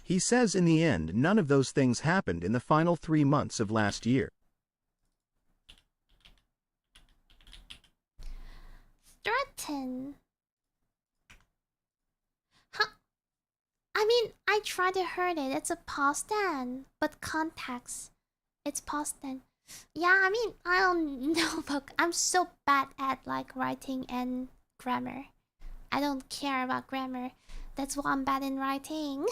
He says in the end none of those things happened in the final 3 months of last year. Threaten. Huh? I mean, I tried to heard it. It's a past tense, but context. It's past tense. Yeah, I mean, I don't know, but I'm so bad at like writing and grammar. I don't care about grammar. That's why I'm bad in writing.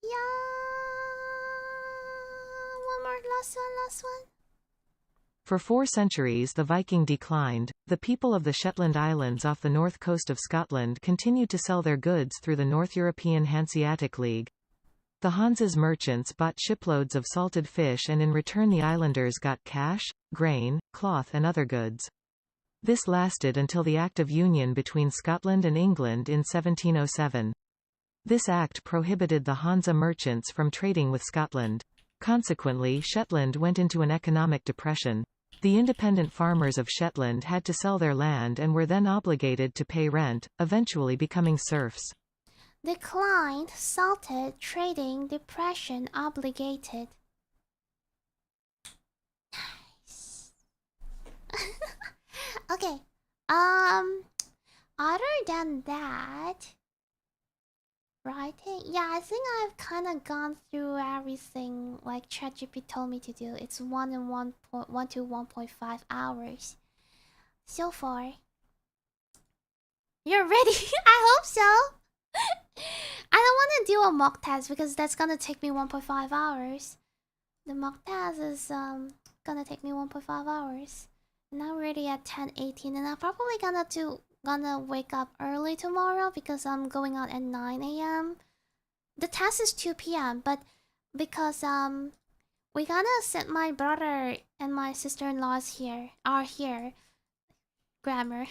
Yeah. One more, last one. For 4 centuries the Viking declined. The people of the Shetland Islands off the north coast of Scotland continued to sell their goods through the North European Hanseatic League. The Hanse's merchants bought shiploads of salted fish and in return the islanders got cash, grain, cloth and other goods. This lasted until the Act of Union between Scotland and England in 1707. This act prohibited the Hanse merchants from trading with Scotland. Consequently, Shetland went into an economic depression. The independent farmers of Shetland had to sell their land and were then obligated to pay rent, eventually becoming serfs. Declined, salted, trading, depression, obligated. Nice. Okay. Other than that, writing. Yeah, I think I've kind of gone through everything like ChatGPT told me to do. It's 1 to 1.5 hours so far. You're ready? I hope so. I don't want to do a mock test because that's gonna take me 1.5 hours. The mock test is gonna take me 1.5 hours. And I'm already at 10:18, and I'm probably gonna wake up early tomorrow because I'm going out at 9 a.m. The test is 2 p.m. but because we gonna sit my brother and my sister-in-laws are here. Grammar.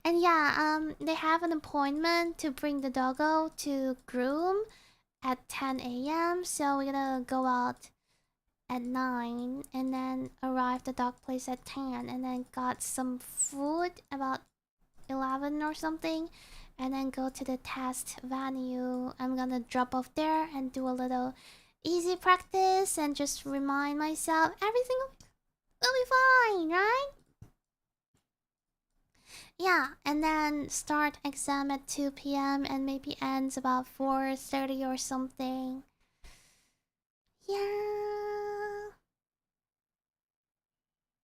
And yeah, they have an appointment to bring the doggo to groom at 10 a.m. So we're gonna go out at 9 and then arrive the dog place at 10 and then got some food about 11 or something and then go to the test venue. I'm gonna drop off there and do a little easy practice and just remind myself everything will be fine, right? Yeah, and then start exam at 2 p.m. and maybe ends about 4:30 or something. Yeah.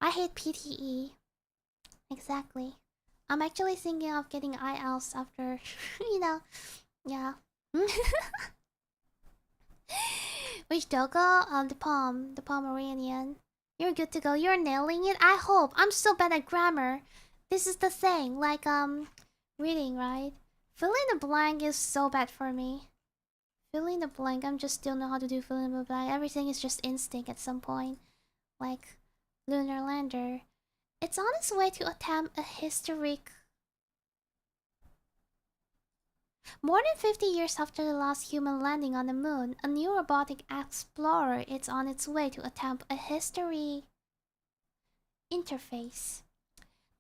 I hate PTE. Exactly. I'm actually thinking of getting IELTS after, you know, yeah. Which Dogo? The Pomeranian. You're good to go. You're nailing it. I hope. I'm so bad at grammar. This is the thing. Like reading, right? Fill in the blank is so bad for me. Fill in the blank. I'm just still know how to do fill in the blank. Everything is just instinct at some point. Like lunar lander. It's on its way to attempt a historic. More than 50 years after the last human landing on the moon, a new robotic explorer is on its way to attempt a history interface.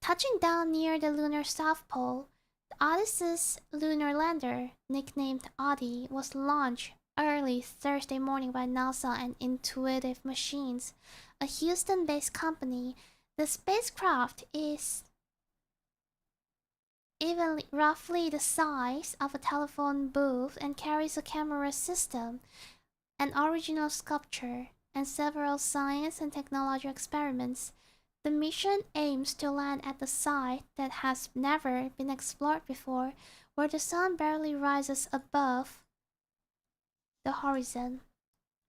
Touching down near the lunar south pole, the Odyssey's lunar lander, nicknamed Oddie, was launched early Thursday morning by NASA and Intuitive Machines, a Houston-based company. The spacecraft is even roughly the size of a telephone booth and carries a camera system, an original sculpture, and several science and technology experiments. The mission aims to land at the site that has never been explored before, where the sun barely rises above the horizon,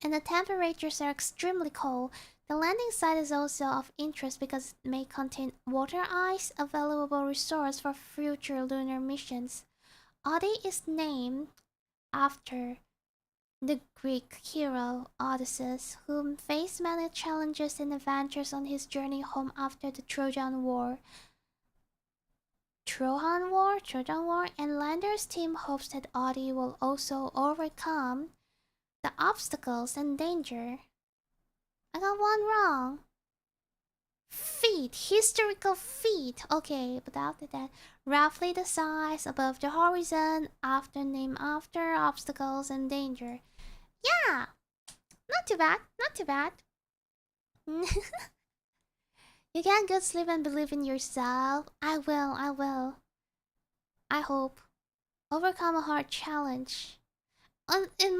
and the temperatures are extremely cold. The landing site is also of interest because it may contain water ice, a valuable resource for future lunar missions. Odyssey is named after the Greek hero Odysseus, who faced many challenges and adventures on his journey home after the Trojan War. And Lander's team hopes that Odyssey will also overcome the obstacles and danger. I got one wrong. Feet, historical feet. Okay, but after that, roughly the size above the horizon, after named after obstacles and danger. Yeah, not too bad, not too bad. You get good sleep and believe in yourself. I will. I hope. Overcome a hard challenge. In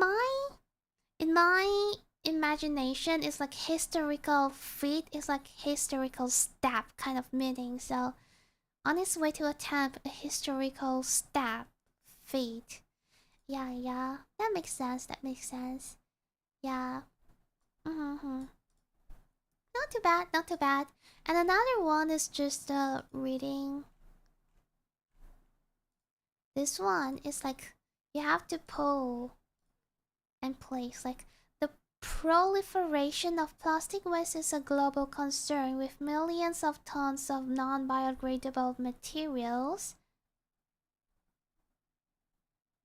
my imagination, it's like historical feat is like historical stab kind of meaning. So on its way to attempt a historical stab feat. Yeah, that makes sense. Yeah. Not too bad. And another one is just reading. This one is like you have to pull and place. Like the proliferation of plastic waste is a global concern, with millions of tons of non-biodegradable materials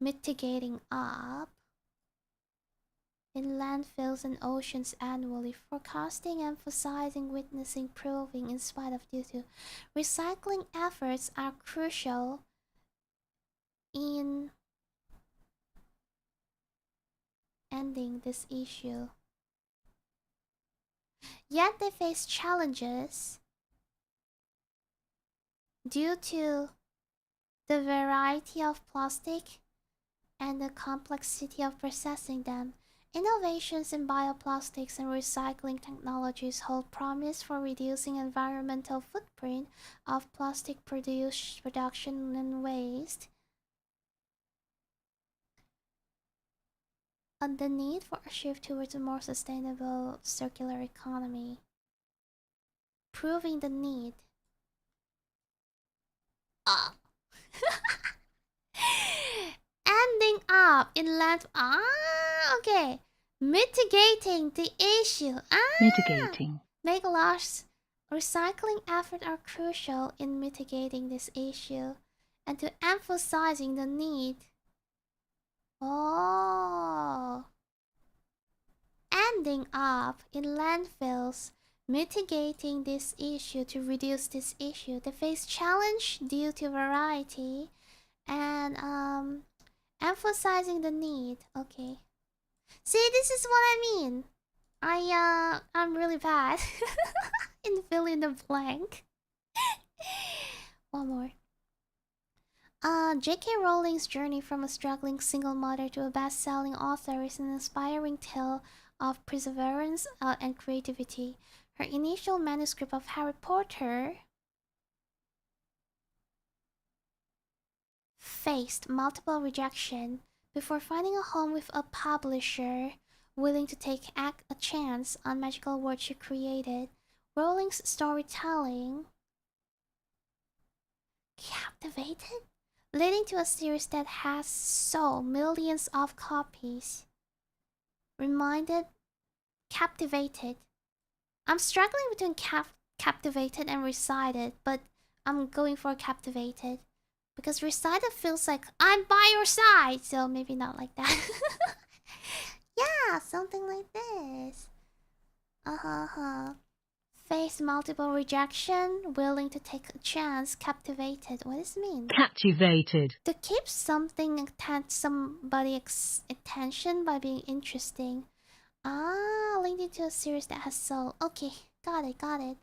mitigating up in landfills and oceans annually, forecasting, emphasizing, witnessing, proving, in spite of due to recycling efforts are crucial in ending this issue. Yet they face challenges due to the variety of plastic and the complexity of processing them. Innovations in bioplastics and recycling technologies hold promise for reducing environmental footprint of plastic production and waste. And the need for a shift towards a more sustainable circular economy. Proving the need. Ending up in land. Okay. Mitigating the issue. Mitigating. Make large recycling efforts are crucial in mitigating this issue and to emphasizing the need. Ending up in landfills, mitigating this issue to reduce this issue. They face challenge due to variety and emphasizing the need. Okay. See, this is what I mean. I'm really bad in filling the blank. One more. J.K. Rowling's journey from a struggling single mother to a best-selling author is an inspiring tale of perseverance and creativity. Her initial manuscript of Harry Potter faced multiple rejection before finding a home with a publisher willing to take a chance on magical words she created. Rowling's storytelling captivated, leading to a series that has sold millions of copies. Captivated. I'm struggling between captivated and recited, but I'm going for captivated. Because recited feels like I'm by your side, so maybe not like that. Yeah, something like this. Face multiple rejection, willing to take a chance, captivated. What does it mean? Captivated. To keep something somebody's attention by being interesting. Linked into a series that has sold. Okay, got it.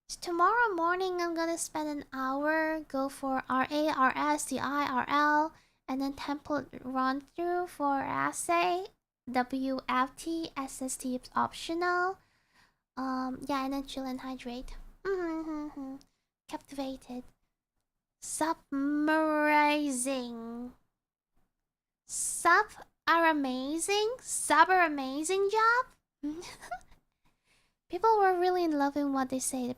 So tomorrow morning I'm gonna spend an hour, go for RA, RS, DI, RL, and then template run through for essay, WFT, SST is optional. Yeah, and then chill and hydrate. Captivated. Submerizing. Amazing job? People were really in love with what they say.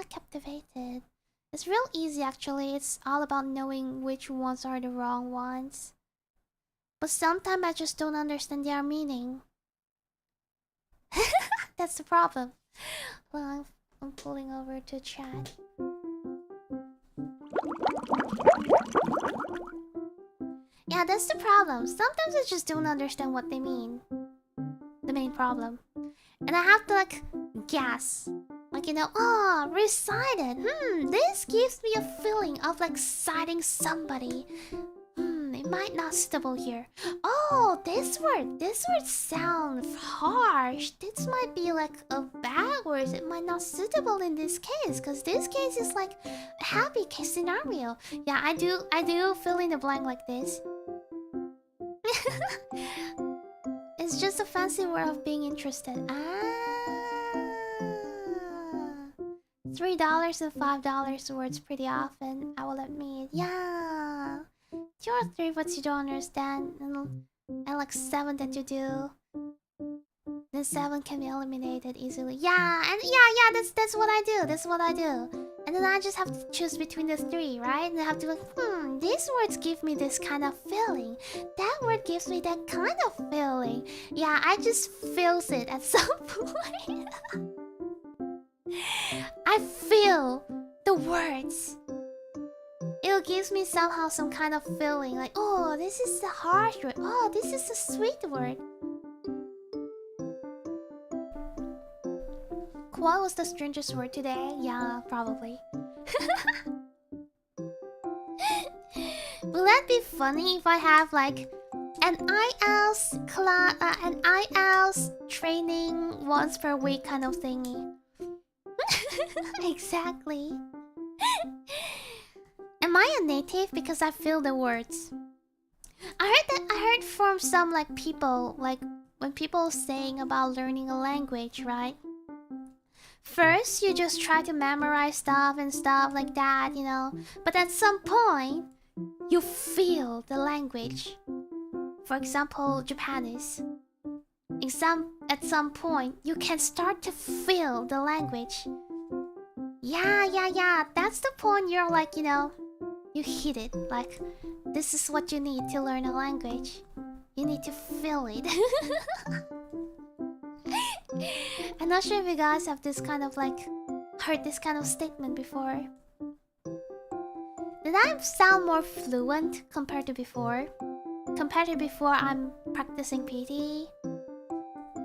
Captivated. It's real easy actually. It's all about knowing which ones are the wrong ones. But sometimes I just don't understand their meaning. That's the problem. Well, I'm pulling over to chat. Yeah, that's the problem. Sometimes I just don't understand what they mean. The main problem. And I have to like guess. Like, you know, recited. This gives me a feeling of like citing somebody. It might not suitable here. Oh, this word sounds harsh. This might be like a bad word. It might not suitable in this case, because this case is like a happy case scenario. Yeah, I do fill in the blank like this. It's just a fancy way of being interested. $3 and $5 words pretty often, I will admit. Yeah. 2 or 3 words you don't understand, and like 7 that you do. Then 7 can be eliminated easily. Yeah, and yeah, that's what I do. That's what I do. And then I just have to choose between the 3, right? And I have to like, these words give me this kind of feeling. That word gives me that kind of feeling. Yeah, I just feels it at some point. I feel the words. It gives me somehow some kind of feeling. Like, oh, this is a harsh word. Oh, this is a sweet word. What was the strangest word today? Yeah, probably. Will that be funny if I have like an IELTS training once per week kind of thingy? Exactly. Am I a native because I feel the words? I heard from some like people, like when people saying about learning a language, right? First, you just try to memorize stuff and stuff like that, you know. But at some point, you feel the language. For example, Japanese. At some point, you can start to feel the language. Yeah. That's the point you're like, you know, you hit it. Like, this is what you need to learn a language. You need to feel it. I'm not sure if you guys have this kind of like heard this kind of statement before. Did I sound more fluent compared to before? Compared to before I'm practicing PT?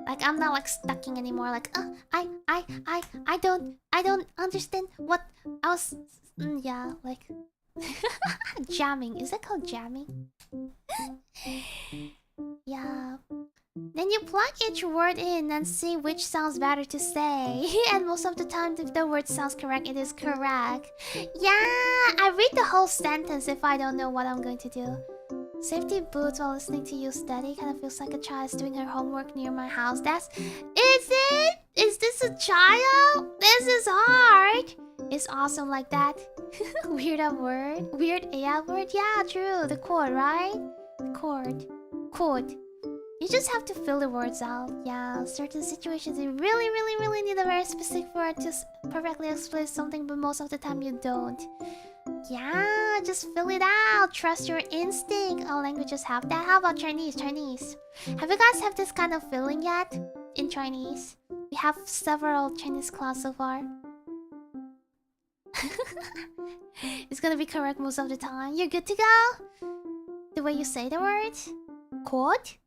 Like I'm not like stucking anymore. Like I don't understand what I was. Yeah, like jamming. Is that called jamming? Yeah. Then you plug each word in and see which sounds better to say. And most of the time, if the word sounds correct, it is correct. Yeah, I read the whole sentence if I don't know what I'm going to do. Safety boots while listening to you study kind of feels like a child is doing her homework near my house. Is it? Is this a child? This is hard. It's awesome like that. Weird A word? Weird AI word? Yeah, true. The chord, right? The chord. Chord. You just have to fill the words out. Yeah, certain situations you really need a very specific word to perfectly explain something, but most of the time you don't. Yeah, just fill it out. Trust your instinct. All languages have that. How about Chinese? Chinese. Have you guys have this kind of feeling yet in Chinese? We have several Chinese class so far. It's gonna be correct most of the time. You're good to go? The way you say the words? Quote?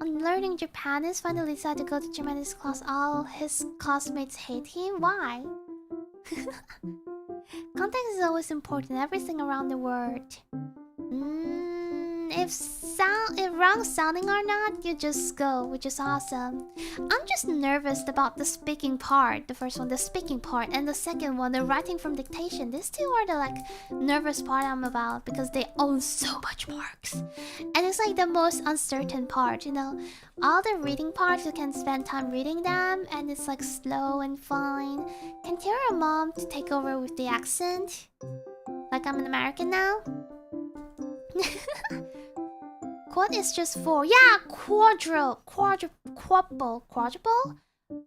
On learning Japanese, finally decided to go to Japanese class. All his classmates hate him. Why? Context is always important. Everything around the word. If wrong sounding or not, you just go, which is awesome. I'm just nervous about the speaking part. The first one, the speaking part, and the second one, the writing from dictation. These two are the like nervous part I'm about because they own so much marks, and it's like the most uncertain part. You know, all the reading parts you can spend time reading them, and it's like slow and fine. Can tell your mom to take over with the accent, like I'm an American now. Quad is just 4. Yeah, quadruple,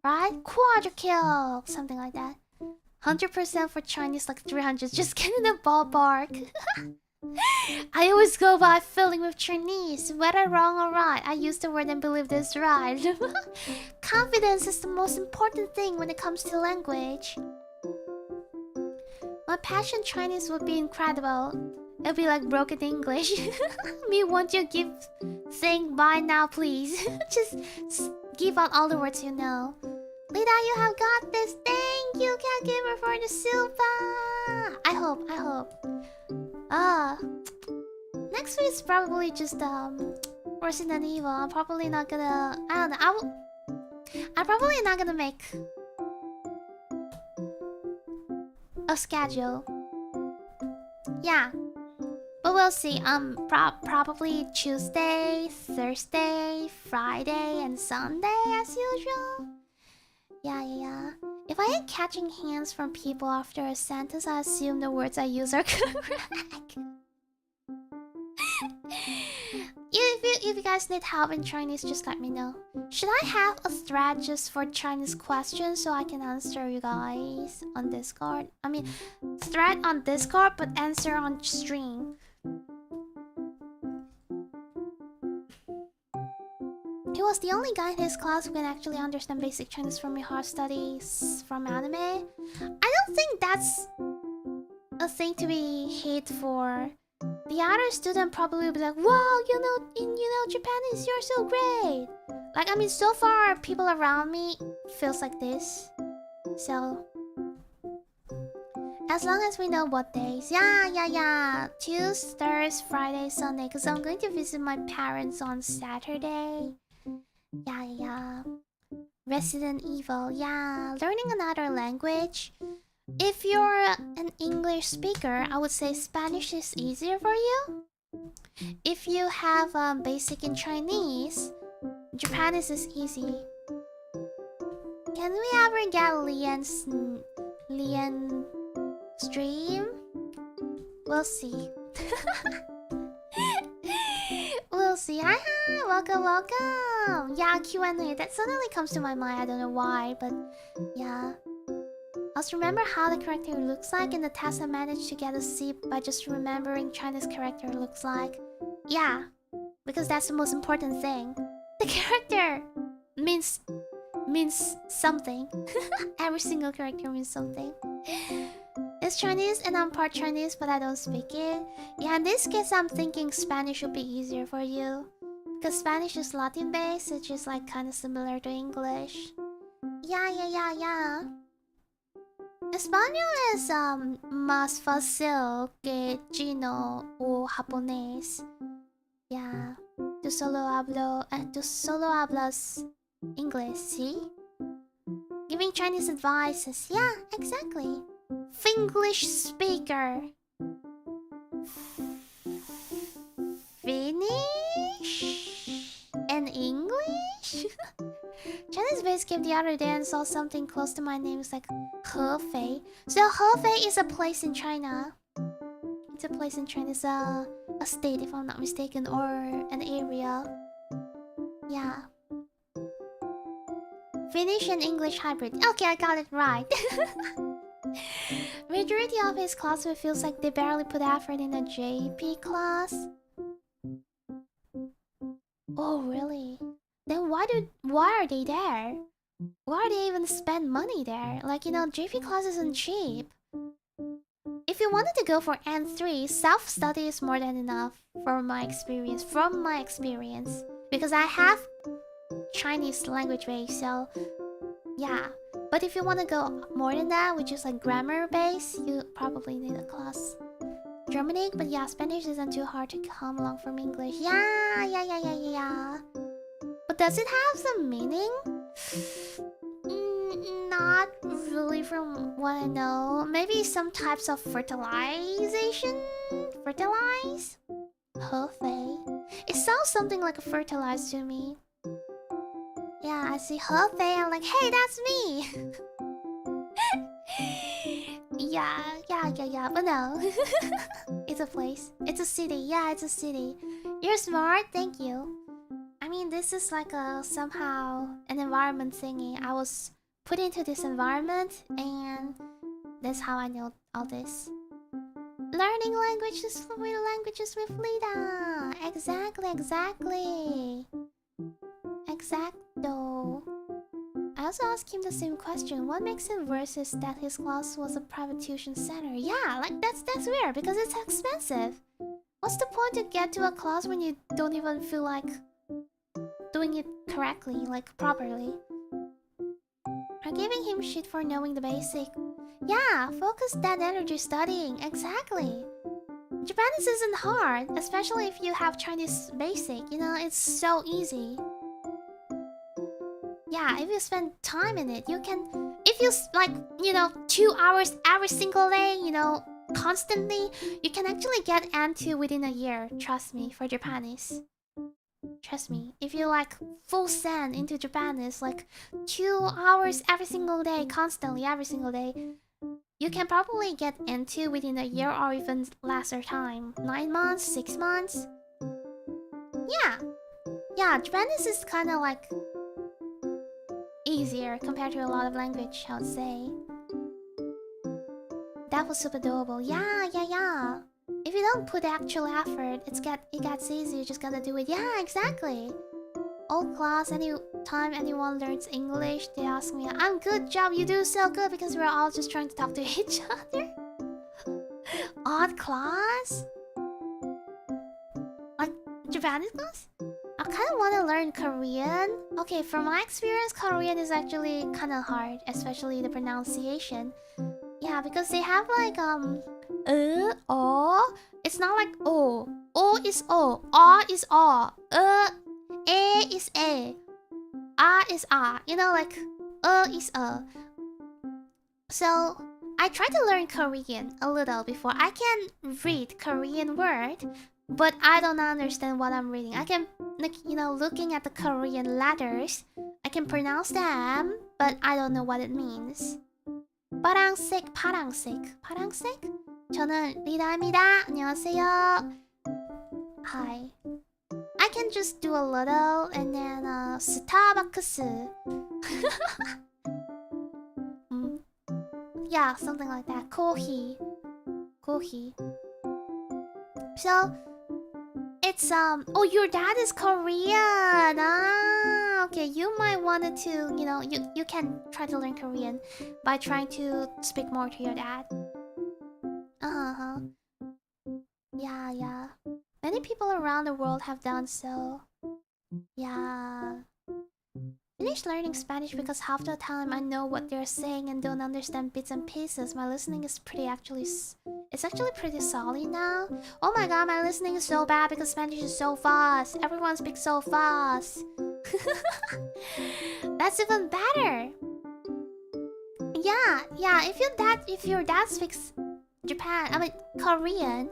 right? Quadruple, something like that. 100% for Chinese, like 300. Just get in the ballpark. I always go by feeling with Chinese, whether wrong or right. I use the word and believe this right. Confidence is the most important thing when it comes to language. My passion Chinese would be incredible. It'll be like broken English. Me, won't you give saying bye now, please? Just give out all the words you know. Lida, you have got this. Thank you, caregiver, for the silver. I hope. Next week is probably just Resident Evil. I'm probably not gonna. I don't know. I'm probably not gonna make a schedule. Yeah. But we'll see. Probably Tuesday, Thursday, Friday, and Sunday as usual. Yeah. If I ain't catching hands from people after a sentence, I assume the words I use are correct. If you guys need help in Chinese, just let me know. Should I have a thread just for Chinese questions so I can answer you guys on Discord? I mean, thread on Discord, but answer on stream. He was the only guy in his class who can actually understand basic Chinese from your hard studies from anime. I don't think that's a thing to be hate for. The other student probably will be like, wow, you know Japanese, you're so great. Like, I mean, so far people around me feels like this. So as long as we know what days. Yeah. Tuesday, Thursday, Friday, Sunday. Because I'm going to visit my parents on Saturday. Yeah. Resident Evil. Yeah. Learning another language. If you're an English speaker, I would say Spanish is easier for you. If you have basic in Chinese, Japanese is easy. Can we ever get Lian stream? We'll see. We'll see. Hi, welcome. Yeah, Q&A. That suddenly comes to my mind. I don't know why, but yeah. I just remember how the character looks like. In the test, I managed to get a C by just remembering Chinese character looks like. Yeah, because that's the most important thing. The character means something. Every single character means something. It's Chinese and I'm part Chinese, but I don't speak it. Yeah, in this case, I'm thinking Spanish would be easier for you. Because Spanish is Latin based, which is like kind of similar to English. Yeah. Español es más fácil que chino o japonés. Yeah. Tú solo hablas inglés, ¿sí? Giving Chinese advices. Yeah, exactly. Finglish speaker. Finnish? And English? Chinese base game the other day and saw something close to my name. It's like Hefei. So Hefei is a place in China. It's a place in China. It's a state, if I'm not mistaken, or an area. Yeah. Finnish and English hybrid. Okay, I got it right. Majority of his classmates feels like they barely put effort in a JP class. Oh, really? Then why are they there? Why do they even spend money there? Like, you know, JP class isn't cheap. If you wanted to go for N3, self-study is more than enough from my experience. Because I have Chinese language base, so yeah. But if you want to go more than that, which is like grammar base, you probably need a class. Germanic, but yeah, Spanish isn't too hard to come along from English. Yeah. But does it have some meaning? Not really from what I know. Maybe some types of fertilization? Fertilize? Hefei. It sounds something like a fertilize to me. Yeah, I see Hefei, I'm like, hey, that's me! Yeah, but no. It's a place. It's a city. Yeah, it's a city. You're smart, thank you. I mean, this is like a somehow an environment thingy. I was put into this environment, and that's how I know all this. Learning languages with Lida. Exactly. Exacto. I also asked him the same question. What makes it worse is that his class was a private tuition center. Yeah, like that's weird because it's expensive. What's the point to get to a class when you don't even feel like doing it correctly, like properly? I'm giving him shit for knowing the basic. Yeah, focus that energy studying. Exactly. Japanese isn't hard, especially if you have Chinese basic. You know, it's so easy. Yeah, if you spend time in it, you can... If you, like, you know, 2 hours every single day, you know, constantly, you can actually get N2 within a year. Trust me, for Japanese. Trust me. If you, like, full send into Japanese, like, 2 hours every single day, constantly, every single day, you can probably get N2 within a year or even lesser time. 9 months, 6 months. Yeah, Japanese is kind of like... easier compared to a lot of language, I would say. That was super doable. Yeah. If you don't put actual effort, it gets easy. You just gotta do it. Yeah, exactly. Old class, anytime anyone learns English, they ask me, I'm good, job, you do so good, because we're all just trying to talk to each other. Odd class? Like, Japanese class? I kind of want to learn Korean. Okay, from my experience, Korean is actually kind of hard, especially the pronunciation. Yeah, because they have like o. It's not like o. O is o. Is is a. Is a. You know, like is a. So I tried to learn Korean a little before. I can read Korean word, but I don't understand what I'm reading. I can, like, you know, looking at the Korean letters, I can pronounce them, but I don't know what it means. 파랑색. 저는 리다입니다. 안녕하세요. Hi. I can just do a little, and then 스타벅스. Yeah, something like that. Kohi. So it's oh, your dad is Korean. Ah, okay. You might want to, you know, you can try to learn Korean by trying to speak more to your dad. Yeah. Many people around the world have done so. Yeah. Finish learning Spanish because half the time I know what they're saying and don't understand bits and pieces. My listening is it's actually pretty solid now. Oh my god, my listening is so bad because Spanish is so fast. Everyone speaks so fast. That's even better. Yeah. If your dad speaks Korean,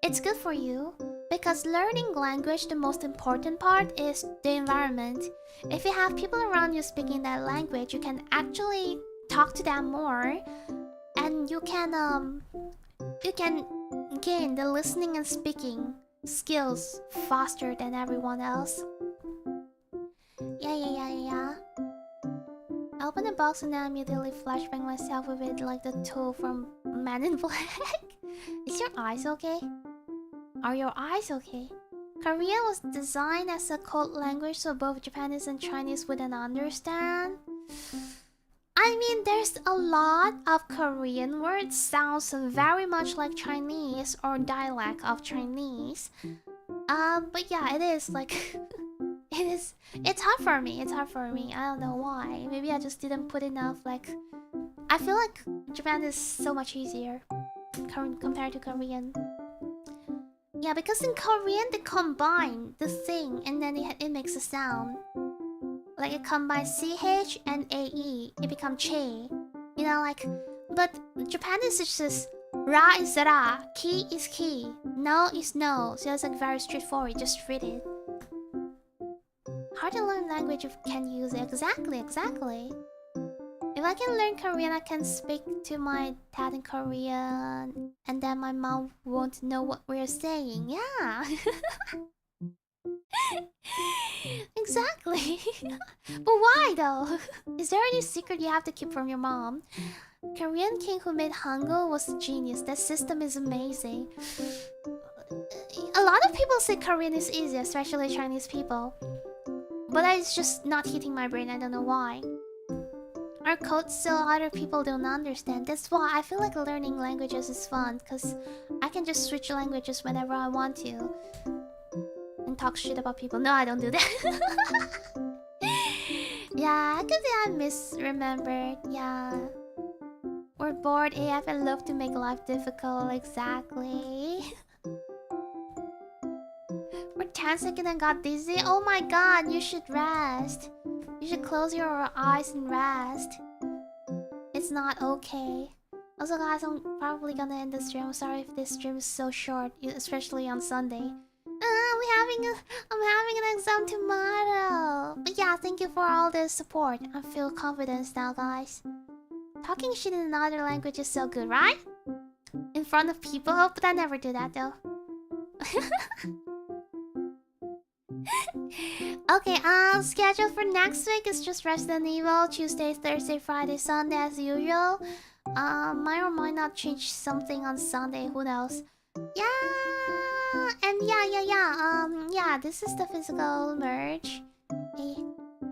it's good for you. Because learning language, the most important part is the environment. If you have people around you speaking that language, you can actually talk to them more, and you can gain the listening and speaking skills faster than everyone else. Yeah. I open the box and then I immediately flashbang myself with it like the tool from Man in Black. Is your eyes okay? Are your eyes okay? Korean was designed as a code language so both Japanese and Chinese wouldn't understand. I mean, there's a lot of Korean words sounds very much like Chinese or dialect of Chinese. But yeah, it is like it's hard for me. It's hard for me. I don't know why. Maybe I just didn't put enough like I feel like Japan is so much easier compared to Korean. Yeah, because in Korean they combine the thing and then it makes a sound. Like it combines CH and AE, it becomes che. You know, like, but Japan is just ra is ra, ki is ki, no is no. So it's like very straightforward, just read it. Hard to learn language if you can use it. Exactly. If I can learn Korean, I can speak to my dad in Korean, and then my mom won't know what we're saying. Yeah. Exactly. But why though? Is there any secret you have to keep from your mom? Korean king who made Hangul was a genius. That system is amazing. A lot of people say Korean is easy, especially Chinese people. But it's just not hitting my brain. I don't know why. Our code still other people don't understand. That's why I feel like learning languages is fun, because I can just switch languages whenever I want to. And talk shit about people. No, I don't do that. Yeah, I could say I misremembered. Yeah. We're bored AF and love to make life difficult. Exactly. For 10 seconds and got dizzy. Oh my god, you should rest. You should close your eyes and rest. It's not okay. Also guys, I'm probably gonna end the stream. I'm sorry if this stream is so short, especially on Sunday. I'm having an exam tomorrow. But yeah, thank you for all the support. I feel confidence now, guys. Talking shit in another language is so good, right? In front of people, but I never do that though. Okay, schedule for next week is just Resident Evil, Tuesday, Thursday, Friday, Sunday as usual. Might or might not change something on Sunday, who knows? Yeah, and yeah, this is the physical merge.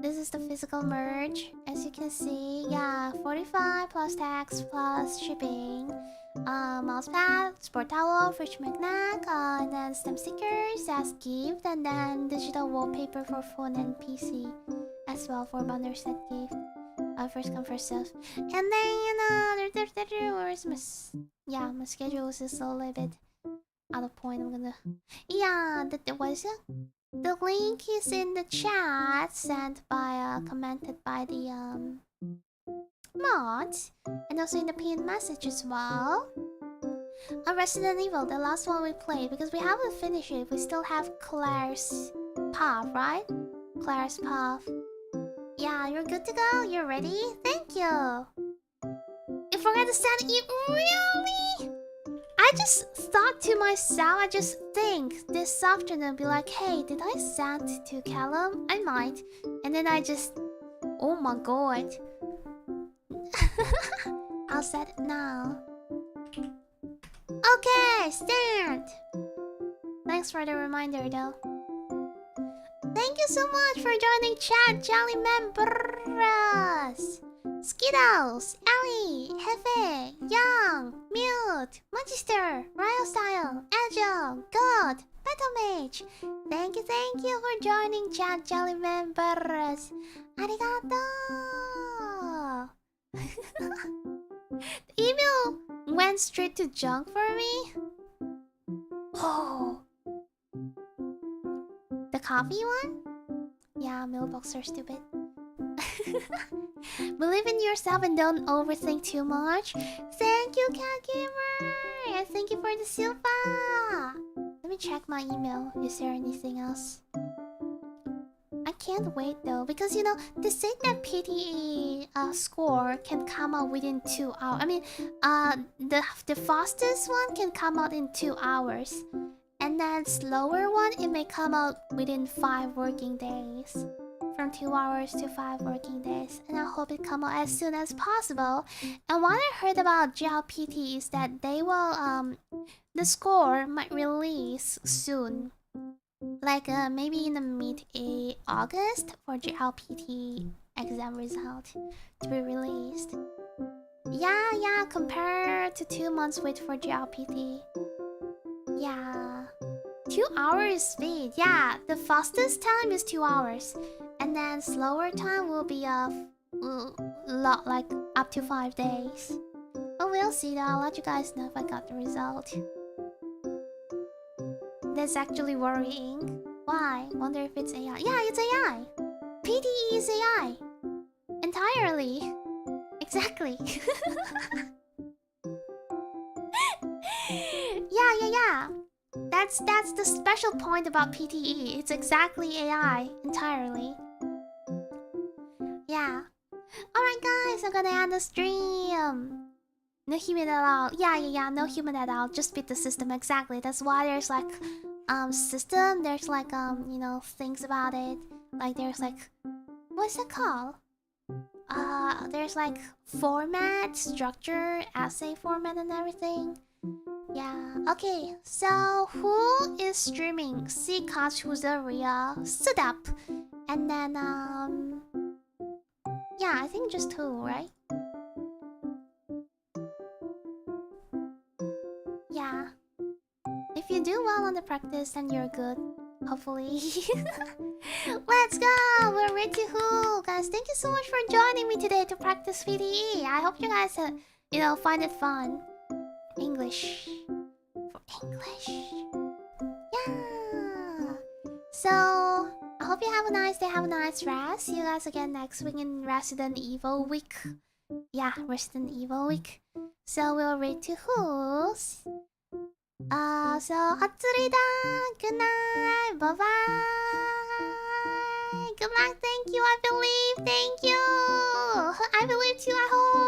This is the physical merge, as you can see. Yeah, 45 plus tax plus shipping. Mousepad, sport towel, fridge magnet, and then stem stickers as gift, and then digital wallpaper for phone and PC as well for bundle set gift. First come first serve. And then where's my schedule is just a little bit out of point. I'm gonna what is it? The link is in the chat sent by commented by the mods, and also in the pinned message as well. Resident Evil, the last one we played, because we haven't finished it. We still have Claire's path, right? Claire's path. Yeah, you're good to go. You're ready? Thank you. You forgot to send it. Really? I just thought to myself, I just think this afternoon, be like, hey, did I send to Callum? I might. And then I just, oh my god. I'll set it now. Okay, stand. Thanks for the reminder though. Thank you so much for joining chat, Jolly members. Skittles, Ellie, Hefe, Young, Mute, Magister, Royal Style, Agile, God, Battle Mage. Thank you for joining chat, Jolly members. Arigato. The email went straight to junk for me. Oh. The coffee one? Yeah, mailbox are stupid. Believe in yourself and don't overthink too much. Thank you, Cat Gamer. And thank you for the silver. Let me check my email. Is there anything else? I can't wait though, because you know, they say that PTE score can come out within 2 hours. I mean, the fastest one can come out in 2 hours. And then slower one, it may come out within 5 working days. From 2 hours to 5 working days. And I hope it come out as soon as possible. And what I heard about GLPT is that they will, the score might release soon. Like maybe in the mid-August for GLPT exam result to be released. Yeah, compared to 2 months wait for GLPT. Yeah. 2 hours speed. Yeah, the fastest time is 2 hours. And then slower time will be lot like up to 5 days. But we'll see though. I'll let you guys know if I got the result. That's actually worrying. Why? Wonder if it's AI. Yeah, it's AI. PTE is AI. Entirely. Exactly. Yeah. That's the special point about PTE. It's exactly AI entirely. Yeah. Alright guys, I'm gonna end the stream. No human at all. Yeah, no human at all. Just beat the system exactly. That's why there's like system, there's like you know, things about it. Like there's like, what's it called? There's like format, structure, essay format and everything. Yeah, okay, so who is streaming? Seacast, who's Ria, sit up. And then, yeah, I think just 2, right? Yeah. If you do well on the practice, then you're good. Hopefully. Let's go! We're ready to who? Guys, thank you so much for joining me today to practice VDE. I hope you guys, you know, find it fun. English. For English. Yeah. So, I hope you have a nice day, have a nice rest. See you guys again next week in Resident Evil week. Yeah, Resident Evil week. So we'll read to who's. So Hatsurida. Good night. Bye bye. Good luck. Thank you. I believe. Thank you. I believe too. I hope.